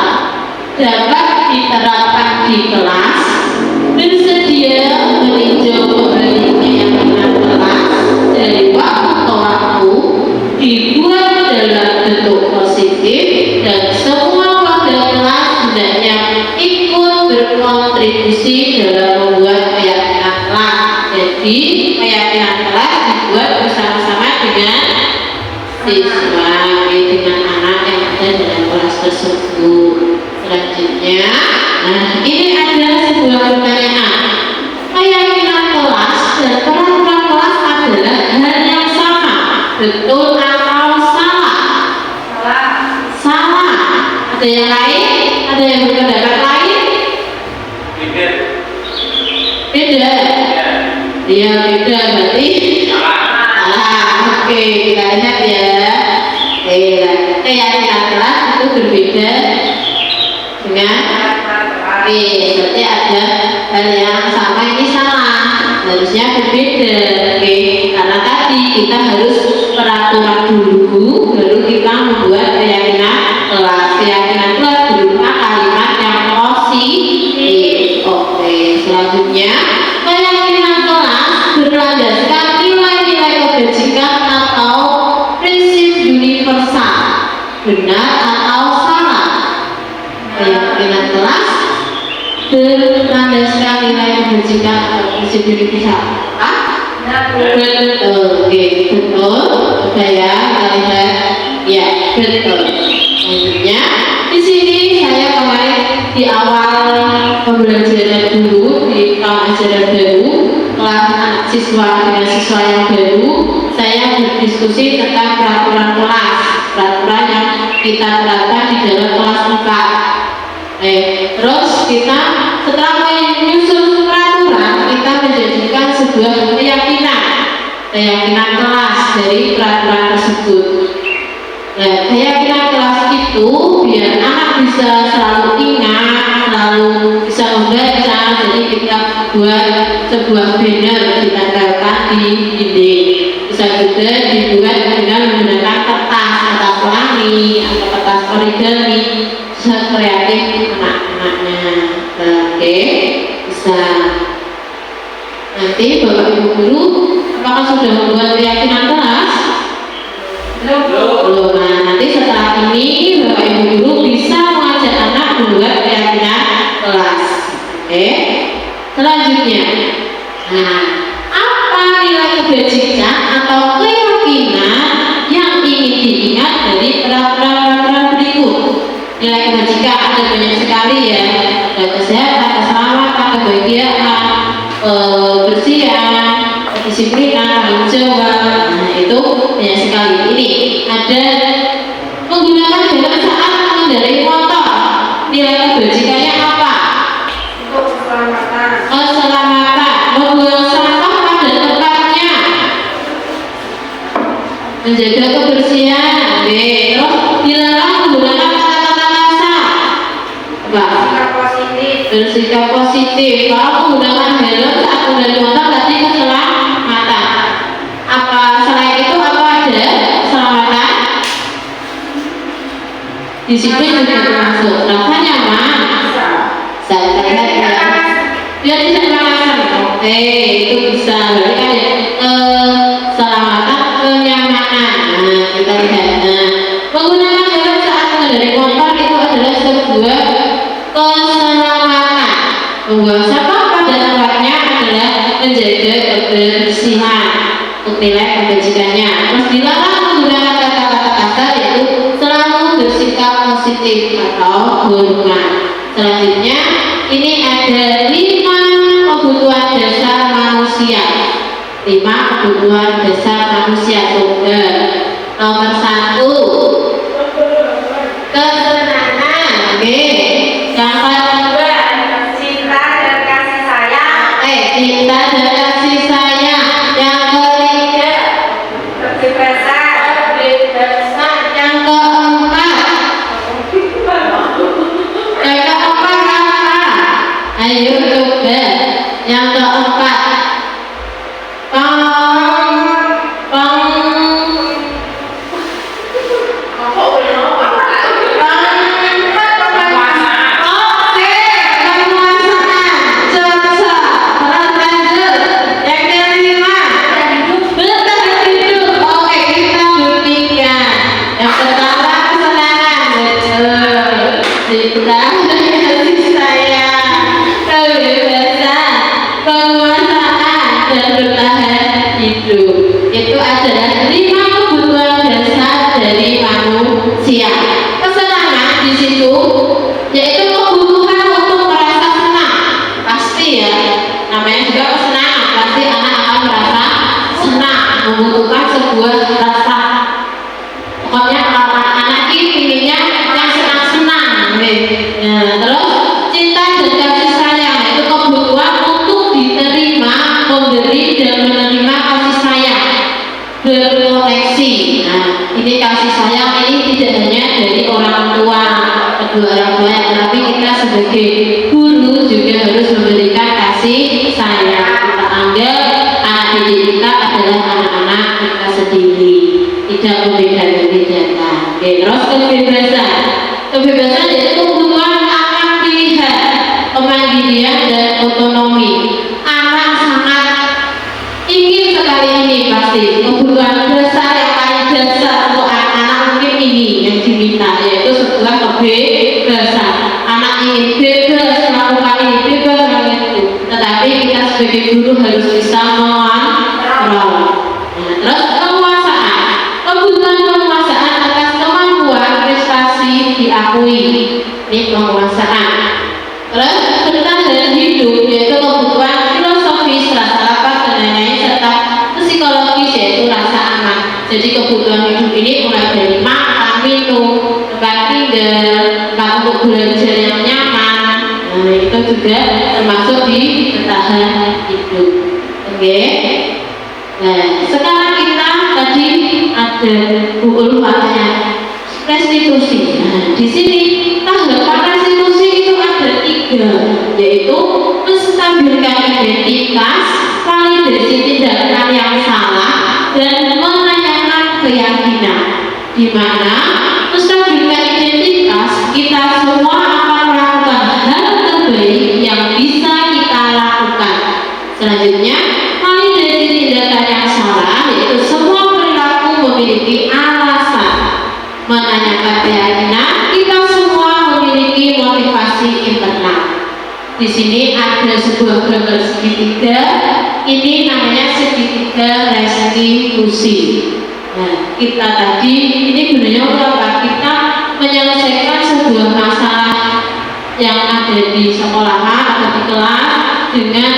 dapat diterapkan di kelas, bersedia meninjau kembali keyakinan kelas dari waktu ke waktu, dibuat dalam bentuk positif, dan semua warga kelas hendaknya ikut berkontribusi dalam membuat keyakinan kelas. Jadi keyakinan kelas dibuat bersama-sama dengan siswa, dengan anak yang ada dalam kelas tersebut. Selanjutnya, nah ini ada sebuah pertanyaan. Keyakinan kelas dan peraturan kelas adalah hal yang sama, betul atau salah? Salah. Ada yang lain? Ada yang berpendapat lain? Beda. Iya, beda berarti salah. Oke, kita lihat ya. Keyakinan kelas itu berbeda dengan berarti ada hal yang sama, ini salah, harusnya berbeda. Karena tadi kita harus peraturan dulu, baru kita membuat keyakinan kelas. Keyakinan kelas berupa kalimat yang positif. Oke, selanjutnya keyakinan kelas berlandaskan nilai-nilai kebajikan atau prinsip universal, benar atau salah? Keyakinan kelas berlandaskan nilai kebajikan atau prinsip universal. Betul, oke, betul. Coba ya, kita lihat. Ya, betul. Selanjutnya, di sini saya kemarin di awal pembelajaran dulu di tahun ajaran baru, kelas anak siswa dengan siswa yang baru, saya berdiskusi tentang peraturan kelas, peraturan yang kita terapkan di dalam kelas 4. Terus kita setelah menyusun peraturan, kita menjadikan sebuah keyakinan kelas dari peraturan tersebut. Keyakinan kelas itu biar anak bisa selalu ingat, selalu bisa membaca. Jadi kita buat sebuah banner ditempelkan di dinding. Bisa juga dibuat dengan menggunakan kertas pelangi atau kertas origami, sekreatif anak-anaknya. Oke, bisa. Nanti Bapak Ibu guru, apakah sudah membuat keyakinan kelas? Belum. Nah, nanti setelah ini Bapak Ibu guru bisa mengajak anak membuat keyakinan kelas. Oke. Selanjutnya, nah, apa nilai kebajikan atau keyakinan yang ingin diingat dari peraturan-peraturan berikut? Nilai kebajikan ada banyak sekali ya. Ada kesehatan, keselamatan, kebahagiaan, kebersihan, kedisiplinan, tanggung jawab. Nah, itu banyak sekali. Ini ada menggunakan helm saat mengendarai motor. Nilai bersikap positif. Kalau menggunakan helm saat mengendarai motor berarti keselamatan. Apa selain itu apa ada keselamatan? Disiplin juga termasuk. Rasa nyaman, saya lihat ya. Biar tidak kepanasan. Oke, itu bisa. Berarti kan ya, keselamatan, kenyamanan. Nah, kita lihat. Nah, menggunakan helm saat mengendarai motor itu adalah sebuah keselamatan. Membuang sampah pada tempatnya adalah menjaga kebersihan untuk nilai kebajikannya. Terus dilarang menggunakan kata-kata kasar, yaitu selalu bersikap positif atau hormat. Selanjutnya ini ada 5 kebutuhan dasar manusia. 5 kebutuhan dasar manusia. Coba nomor 1 kesenangan. Oke. Yang kedua Cinta dan kasih sayang. cinta dan kasih sayang. Yang ketiga Kebebasan. kebebasan. Yang keempat apa? Ayo coba. Yang keempat itu adalah 5 kebutuhan dasar dari manusia. Kesenangan di situ yaitu kebutuhan untuk merasa senang. Pasti ya, namanya juga kesenangan. Pasti anak akan merasa senang, membutuhkan sebuah rasa. Pokoknya kalau anak ini inginnya yang senang-senang. Nah, terus cinta dan kasih sayang itu kebutuhan untuk diterima, memberi dan menerima kasih sayang, berkoneksi. Nah, ini kasih sayang ini tidak hanya dari orang tua, kedua orang tua, tetapi kita sebagai guru juga harus memberikan kasih sayang. Kita anggap anak didik kita adalah anak-anak kita sendiri, tidak membeda-bedakan. Oke, terus kebebasan. Kebebasan yaitu kebutuhan akan pilihan, kemandirian dan otonomi. Anak sangat ingin sekali ini, pasti kebutuhan besar yang paling dasar untuk anak-anak mungkin ini yang diminta, yaitu sebuah kebebasan. Anak ingin bebas melakukan ini, bebas melakukan itu, tetapi kita sebagai guru harus bisa mengontrol. Nah, terus penguasaan, kebutuhan penguasaan atas kemampuan prestasi diakui. Ini penguasaan. Terus bertahan hidup yaitu kebutuhan filosofis, rasa lapar dan lain-lain, serta psikologis yaitu rasa aman. Jadi kebutuhan hidup ini mulai dari makan, minum, tempat tinggal, tempat untuk belajar yang nyaman. Nah, itu juga termasuk di bertahan hidup. Oke. Nah, sekarang kita tadi ada buku katanya restitusi. Nah, di sini tahapan restitusi itu ada 3, yaitu menstabilkan identitas, validasi tindakan yang salah, dan menanyakan keyakinan. Di mana menstabilkan identitas, kita semua akan melakukan hal terbaik yang bisa kita lakukan. Selanjutnya, validasi tindakan yang salah, yaitu semua perilaku memiliki alasan. Menanyakan keyakinan, kita semua memiliki motivasi internal. Di sini ada sebuah gambar segitiga. Ini namanya segitiga restitusi. Nah, kita tadi ini gunanya untuk apa? Kita menyelesaikan sebuah masalah yang ada di sekolahan atau di kelas dengan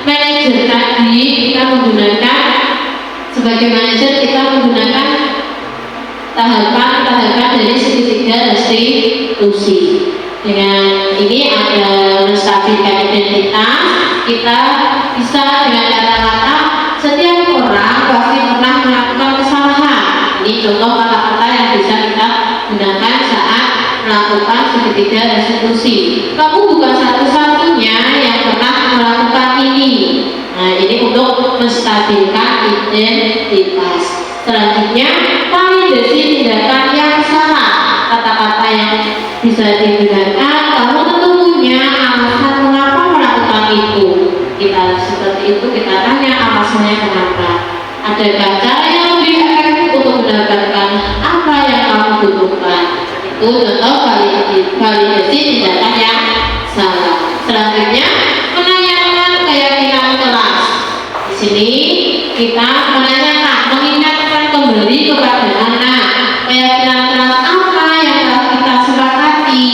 manajer tadi. Kita menggunakan sebagai manajer, kita menggunakan tahapan-tahapan dari segitiga restitusi. Dengan ini ada menstabilkan identitas. Kita bisa dengan kata-kata setiap orang pasti pernah melakukan kesalahan. Ini contoh kata-kata yang bisa kita gunakan saat melakukan segitiga restitusi. Kamu bukan satu-satu menstabilkan identitas. Selanjutnya, validasi tindakan yang salah. Kata-kata yang bisa digunakan, kamu tentu punya alasan mengapa melakukan itu. Kita seperti itu, kita tanya alasannya kenapa. Adakah cara yang lebih efektif untuk mendapatkan apa yang kamu butuhkan? Itu contoh validasi tindakan yang salah. Selanjutnya, menanyakan keyakinan kelas. Di sini kita menanyakan, mengingatkan kembali kepada anak keyakinan kelas apa yang telah kita sepakati.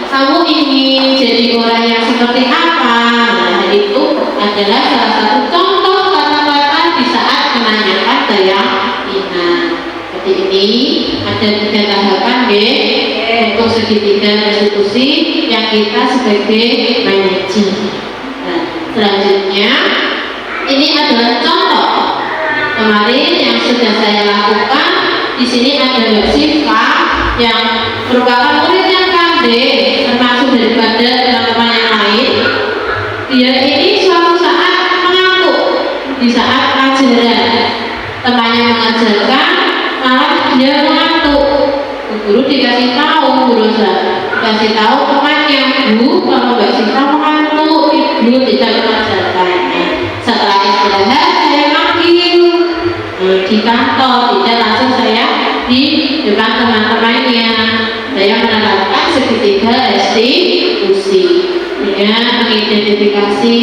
Kamu ingin jadi orang yang seperti apa? Itu adalah salah satu contoh kata-kata di saat menanyakan keyakinan. Seperti ini ada 3 tahapan untuk segitiga restitusi yang kita sebagai manajer. Nah, selanjutnya ini adalah contoh kemarin yang sudah saya lakukan. Di sini ada Mbak Siva yang merupakan murid yang kandeng termasuk daripada teman-teman yang lain. Dia ini suatu saat mengantuk di saat pelajaran. Temannya mengajarkan, malah dia mengantuk. Guru dikasih tahu, dikasih tahu temannya, Bu, kalau Mbak Siva mengantuk, Ibu tidak mengajarkan. Setelah istirahat saya panggil di kantor, tidak langsung saya di depan teman-temannya. Saya menerapkan segitiga restitusi dengan mengidentifikasi,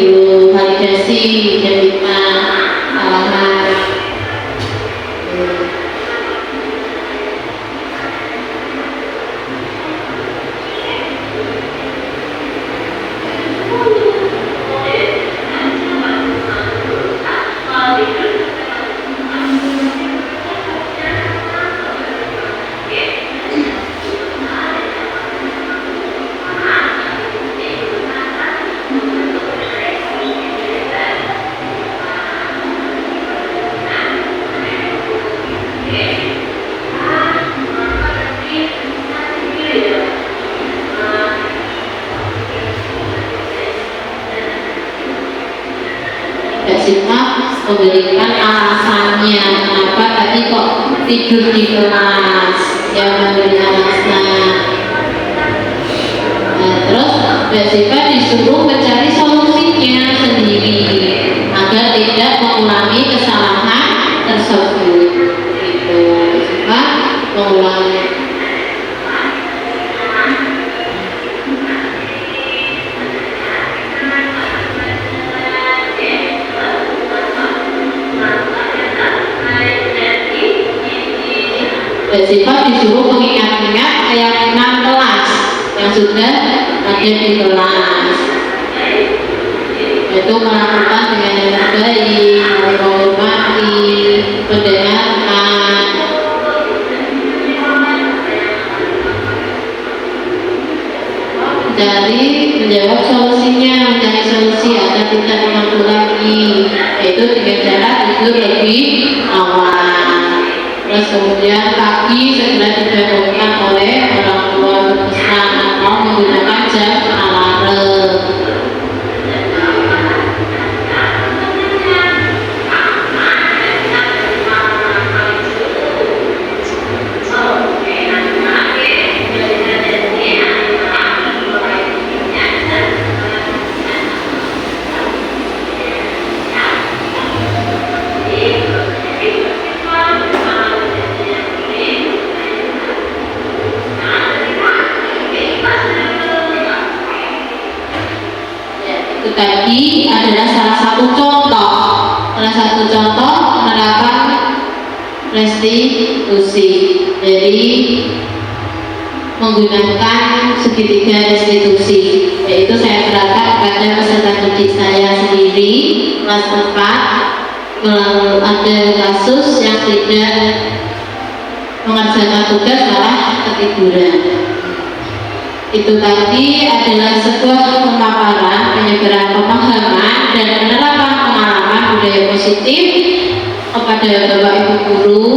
dulu validasi, identitas, alamat. Memberikan alasannya kenapa tadi kok tidur di kelas, yang memberi alasan. Nah, terus Mbak Siva disuruh mencari solusinya sendiri agar tidak mengulangi kesalahan tersebut. Itu Mbak Siva mengulangi. Mbak Siva disuruh mengingat-ingat keyakinan kelas yang sudah ada di kelas, yaitu melakukan dengan yang terbaik, menghormati, mendengarkan. Menjawab solusinya, mencari solusi agar tidak mengganggu lagi, yaitu dengan cara tidur lebih awal. Terus kemudian pagi segera dibangunkan oleh orang tua berpesan atau menggunakan jam alarm. Tadi adalah salah satu contoh penerapan restitusi, jadi menggunakan segitiga restitusi, yaitu saya serahkan kepada peserta didik saya sendiri kelas 4. Ada kasus yang tidak mengerjakan tugas malah ketiduran. Itu tadi adalah sebuah pemaparan, penyebaran pemahaman dan penerapan pengalaman budaya positif kepada Bapak Ibu guru.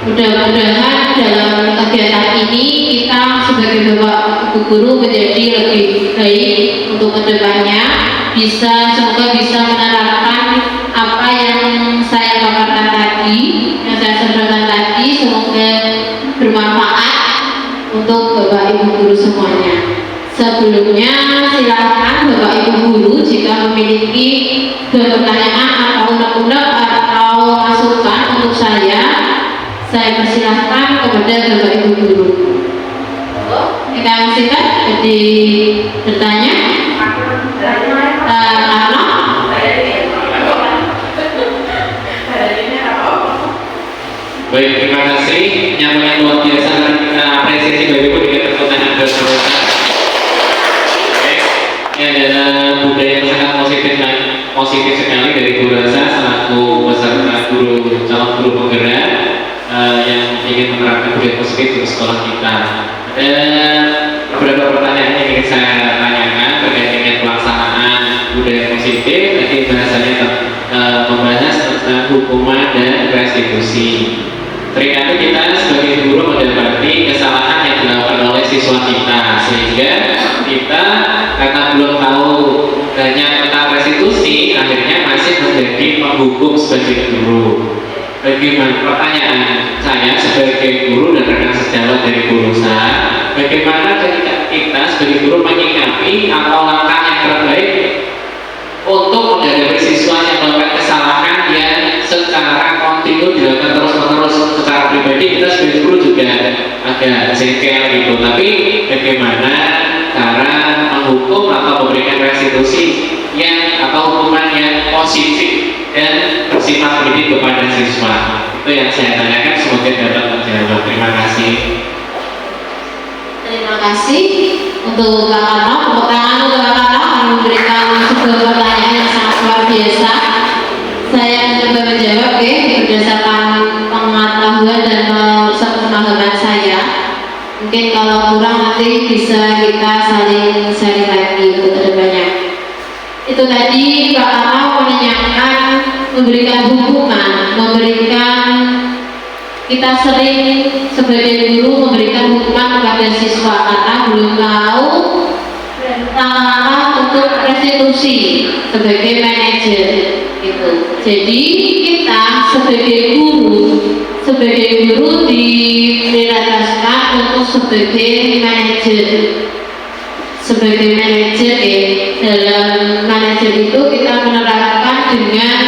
Mudah-mudahan dalam kegiatan ini kita sebagai Bapak Ibu guru menjadi lebih baik untuk kedepannya, semoga bisa menerapkan apa saya paparkan tadi, yang saya sampaikan tadi, semoga bermanfaat untuk Bapak Ibu guru semuanya. Sebelumnya silakan Bapak Ibu guru jika memiliki pertanyaan atau unek-unek atau masukan untuk saya persilahkan kepada Bapak Ibu guru. Kita silakan jadi bertanya. Karena Baik, terima kasih. Penyampaian luar biasa. Kita apresiasi Bapak Ibu dengan tepuk tangan bersama. Ini adalah budaya yang sangat positif sekali dari Bu Rasa selaku peserta calon guru penggerak yang ingin menerapkan budaya positif di sekolah kita. Ada beberapa pertanyaan yang ingin saya tanyakan terkait dengan pelaksanaan budaya positif. Tadi bahasanya membahas tentang hukuman dan restitusi. Seringkali kita sebagai guru mendapati kesalahan yang dilakukan oleh siswa kita, sehingga kita karena belum tahu banyak tentang restitusi, akhirnya masih menjadi penghukum sebagai guru. Bagaimana, pertanyaan saya sebagai guru dan rekan sejawat dari Bu Rosa, bagaimana ketika kita sebagai guru menyikapi atau langkah yang terbaik untuk menghadapi siswa yang melakukan kesalahan yang secara kontinu dilakukan terus-menerus. Secara pribadi kita sebagai guru juga agak jengkel gitu, tapi bagaimana cara menghukum atau memberikan restitusi yang atau hukuman yang positif dan bersifat mendidik kepada siswa? Itu yang saya tanyakan, semoga dapat menjawab. Terima kasih. Terima kasih untuk Kak Karno. Tepuk tangan untuk Kak Karno yang memberikan sebuah pertanyaan yang sangat luar biasa. Saya mencoba menjawab berdasarkan pengetahuan dan sepemahaman saya. Mungkin kalau kurang nanti bisa kita saling sharing lagi untuk kedepannya. Itu tadi Kak Karno menanyakan memberikan hukuman, kita sering sebagai guru memberikan hukuman kepada siswa karena belum tahu langkah untuk restitusi sebagai manajer gitu. Jadi kita sebagai guru diprioritaskan untuk sebagai manajer. Dalam manajer itu kita menerapkan dengan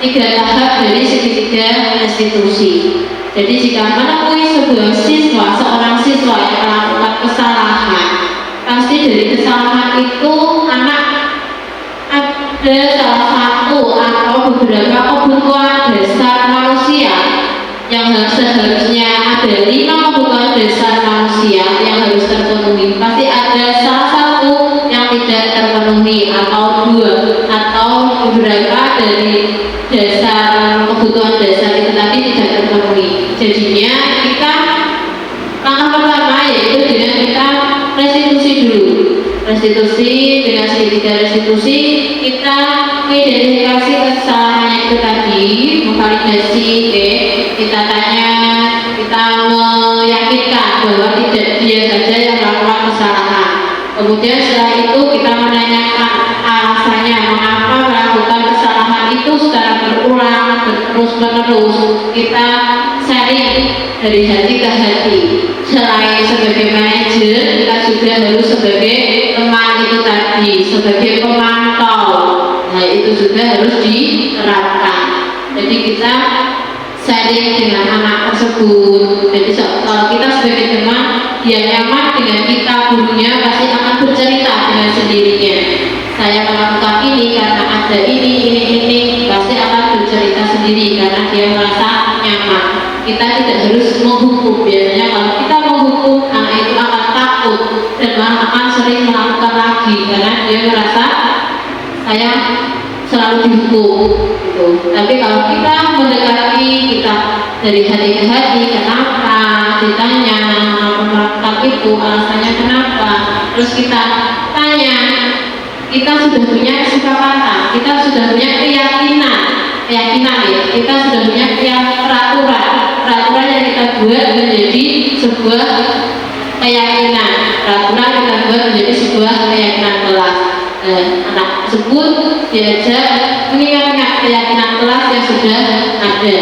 3 tahap dari segitiga restitusi. Jadi jika menemui seorang siswa yang melakukan kesalahan, pasti dari kesalahan itu anak ada salah satu atau beberapa kebutuhan dasar manusia yang seharusnya ada 5 kebutuhan dasar manusia yang harus terpenuhi. Pasti ada salah satu yang tidak terpenuhi atau 2 atau beberapa dari kebutuhan dasar itu tadi tidak terpenuhi. Jadinya kita langkah pertama yaitu dengan kita restitusi dulu. Dengan segitiga restitusi kita mengidentifikasi kesalahannya itu tadi, memvalidasi, kita tanya, kita meyakinkan bahwa tidak dia saja yang melakukan kesalahan. Kemudian setelah itu kita menanyakan alasannya mengapa melakukan kesalahan itu secara berulang terus-menerus. Kita sharing dari hati ke hati. Selain sebagai manajer, kita juga harus sebagai teman itu tadi, sebagai pemantau. Nah itu juga harus diterapkan. Jadi kita sharing dengan anak tersebut. Jadi kalau kita sebagai teman, dia nyaman dengan kita, gurunya pasti akan bercerita dengan sendirinya. Saya melakukan ini karena ada ini, pasti akan bercerita sendiri karena dia merasa nyaman. Kita tidak harus menghukum. Biasanya kalau kita menghukum, anak itu akan takut dan malah akan sering melakukan lagi karena dia merasa saya selalu dihukum gitu. Tapi kalau kita mendekati, kita dari hati ke hati, kenapa ditanya melakukan itu, alasannya kenapa, terus kita tanya, kita sudah punya kesepakatan, kita sudah punya keyakinan ya, kita sudah punya peraturan yang kita buat menjadi sebuah keyakinan, peraturan kita buat menjadi sebuah keyakinan kelas. Anak tersebut diajak mengingat keyakinan kelas yang sudah ada.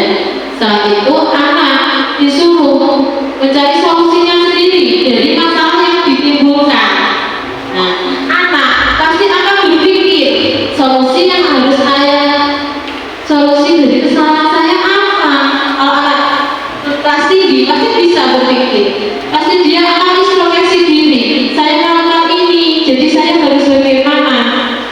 Setelah itu anak disuruh mencari solusinya sendiri dari masalah yang ditimbulkan. Nah, anak pasti akan berpikir solusi yang harus solusi dari kesalahan saya apa. Kalau anak kelas tinggi pasti bisa berpikir, pasti dia akan introspeksi diri. Saya melakukan ini, jadi saya harus bagaimana?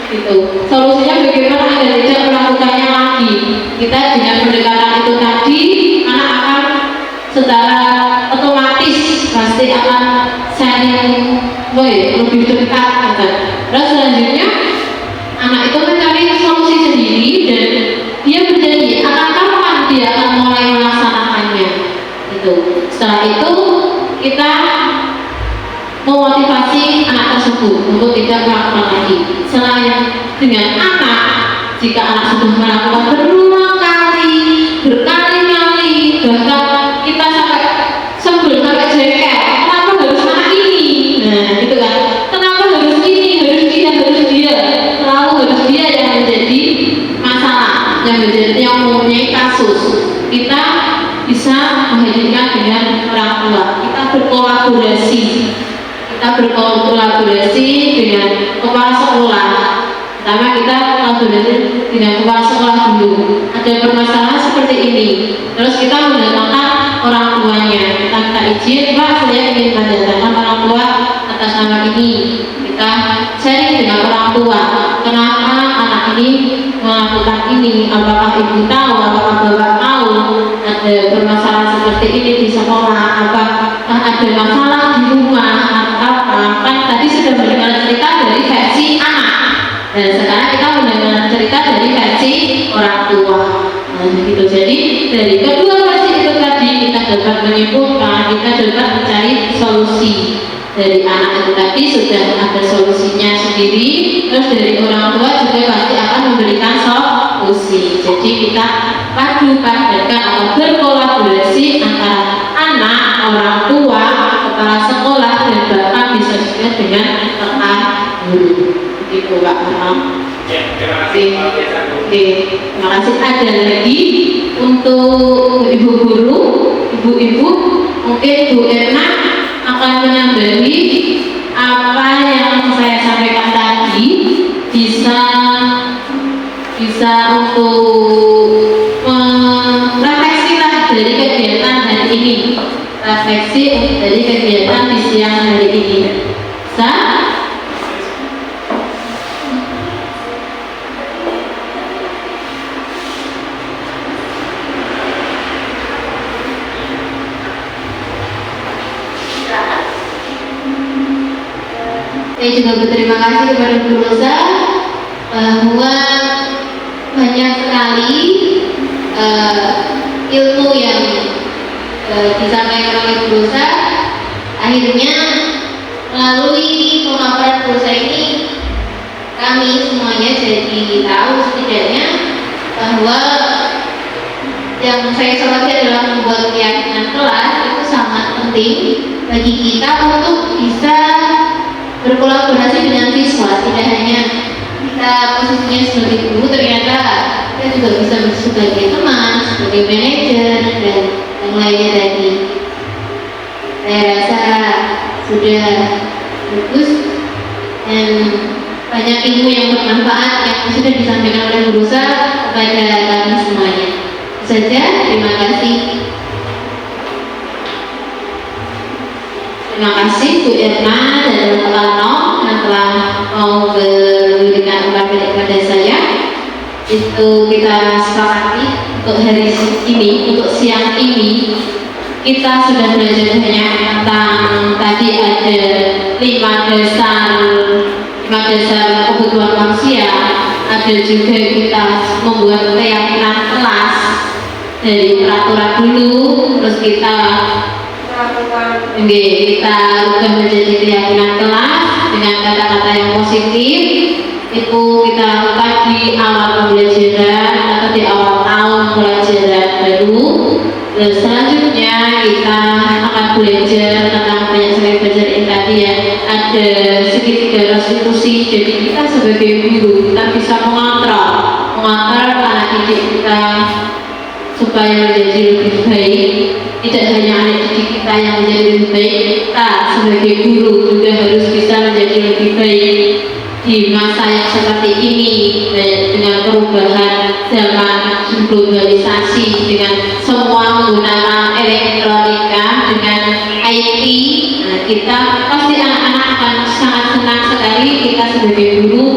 Gitu. Solusinya bagaimana agar tidak melakukannya lagi. Kita dengan pendekatan itu tadi, anak akan secara otomatis pasti akan sharing lebih dekat. Gitu. Terus selanjutnya anak itu mencari solusi sendiri dan dia berjanji akan kapan dia akan mulai melaksanakannya. Gitu. Setelah itu kita memotivasi anak tersebut untuk tidak melakukan lagi. Selain dengan anak, jika anak sudah melakukan berulang kali, berkali-kali, bahkan kita sampai sebel, sampai jengkel, kenapa harus anak ini? Nah, gitu kan? Kenapa harus ini, harus dia, selalu harus dia yang menjadi masalah, yang mempunyai kasus. Kita bisa menghadirkan dengan orang tua. Kita berkolaborasi dengan kepala sekolah. Pertama kita kolaborasi dengan kepala sekolah dulu. Ada permasalahan seperti ini, terus kita mendatangkan orang tuanya. Kita minta izin, Pak, saya ingin mendatangkan orang tua atas nama ini. Kita sharing dengan orang tua, kenapa anak ini melakukan ini, apakah ibu tahu, apakah bapak tahu ada permasalahan seperti ini di sekolah, apakah ada masalah di rumah, kan tadi sudah mendengar cerita dari versi anak, dan sekarang kita mendengar cerita dari versi orang tua. Nah, begitu. Jadi dari kedua versi itu tadi kita dapat menyimpulkan, kita dapat mencari solusi. Dari anak itu tadi sudah ada solusinya sendiri, terus dari orang tua juga pasti akan memberikan solusi. Jadi kita padu-padankan atau berkolaborasi antara anak, orang tua, kepala sekolah, dan bahkan bisa juga dengan rekan guru. Gitu, Pak. Ya, terima kasih. Oke, terima kasih. Ada lagi untuk ibu guru, ibu-ibu, mungkin Bu Erna akan menambahi apa yang saya sampaikan tadi, bisa untuk merefleksilah dari kegiatan hari ini, refleksi dari kegiatan di siang hari ini. Bisa? Saya juga berterima kasih kepada Bu Rosa bahwa banyak sekali ilmu yang disampaikan oleh Bu Rosa. Akhirnya melalui pemaparan Bu Rosa ini kami semuanya jadi tahu setidaknya bahwa yang saya soroti adalah membuat keyakinan kelas itu sangat penting bagi kita untuk bisa berkolaborasi dengan siswa. Tidak hanya kita posisinya sebagai guru, ternyata kita juga bisa sebagai teman, sebagai manajer, dan yang lainnya tadi. Saya rasa sudah bagus dan banyak ilmu yang bermanfaat yang sudah disampaikan oleh Bu Rosa kepada kami semuanya. Itu saja, terima kasih. Terima kasih Bu Erna dan teman-teman yang telah mau memberikan umpan kepada saya. Itu kita sepakati untuk hari ini, untuk siang ini kita sudah belajar banyak tentang tadi ada 5 dasar kebutuhan manusia. Ada juga kita membuat keyakinan kelas dari peraturan dulu, terus kita ubah menjadi keyakinan kelas dengan kata-kata yang positif. Itu kita lakukan di awal pembelajaran atau di awal tahun pelajaran baru. Dan selanjutnya kita akan belajar tentang banyak sekali belajar ini tadi ya. Ada segitiga restitusi. Jadi kita sebagai guru kita bisa mengontrol mengantar anak didik kita supaya menjadi lebih baik. Tidak hanya anak didik kita yang menjadi lebih baik, kita sebagai guru juga harus bisa menjadi lebih baik di masa yang seperti ini dengan perubahan zaman globalisasi, dengan semua menggunakan elektronika, dengan IT. Nah, kita pasti anak-anak akan sangat senang sekali kita sebagai guru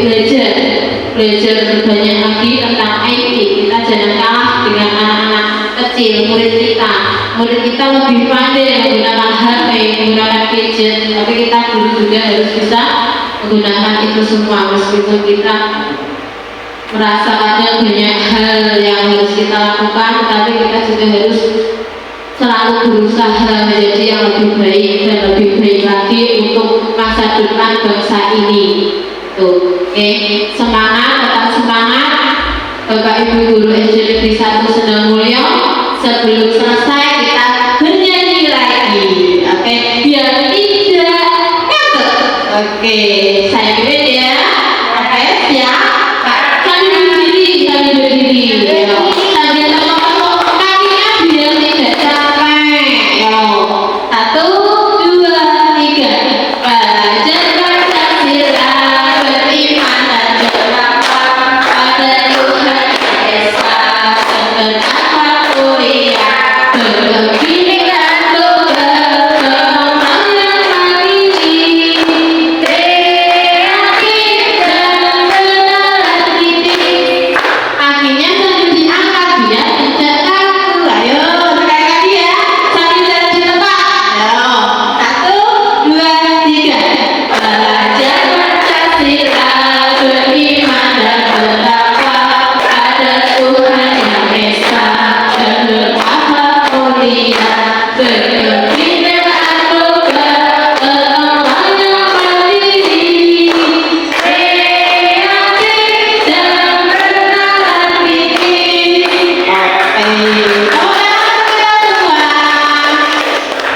belajar banyak lagi tentang IT. Kita jangan kalah dengan anak-anak kecil, murid kita lebih pandai menggunakan HP, menggunakan gadget, tapi kita guru juga harus bisa menggunakan itu semua. Meskipun kita merasa ada banyak hal yang harus kita lakukan, tapi kita juga harus selalu berusaha menjadi yang lebih baik dan lebih baik lagi untuk masa depan bangsa ini. Tuh, oke, semangat, tetap semangat, Bapak Ibu Guru SD Negeri 1 Sendang Mulyo. Sebelum selesai kita bernyanyi lagi, oke, biar tidak ngantuk. Oke, saya pilih ya. Oke, siap. Sambil berdiri. Yo. Sambil tepuk kakinya biar tidak capek. Yo. 1, 2, 3. Belajar Pancasila, beriman dan bertakwa pada Tuhan Esa, bertakwa kuliah, berbhinneka tunggal, berkembang yang mandiri, kreatif dan benar kritis. Kakinya sambil diangkat biar tidak kaku. Ayo sekali lagi ya, sambil jalan di tempat. Ayo, 1, 2, 3. Belajar Pancasila, beriman dan bertakwa pada Tuhan yang Esa, dan bertakwa mulia, berbhinneka tunggal, berkembang yang mandiri, kreatif dan benar kritis. Oke, semua.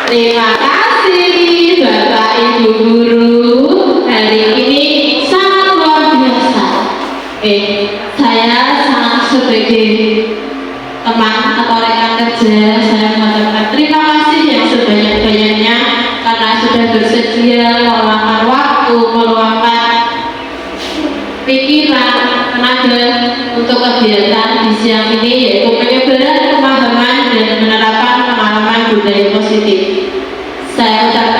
Terima kasih Bapak Ibu Guru, hari ini sangat luar biasa. Saya sangat sebagai teman atau rekan kerja, saya mengucapkan terima kasih yang sebanyak-banyaknya karena sudah bersedia meluangkan waktu, meluangkan pikiran, tenaga untuk kegiatan di siang ini, yaitu penyebaran pemahaman dan penerapan pengalaman budaya positif. Saya ucapkan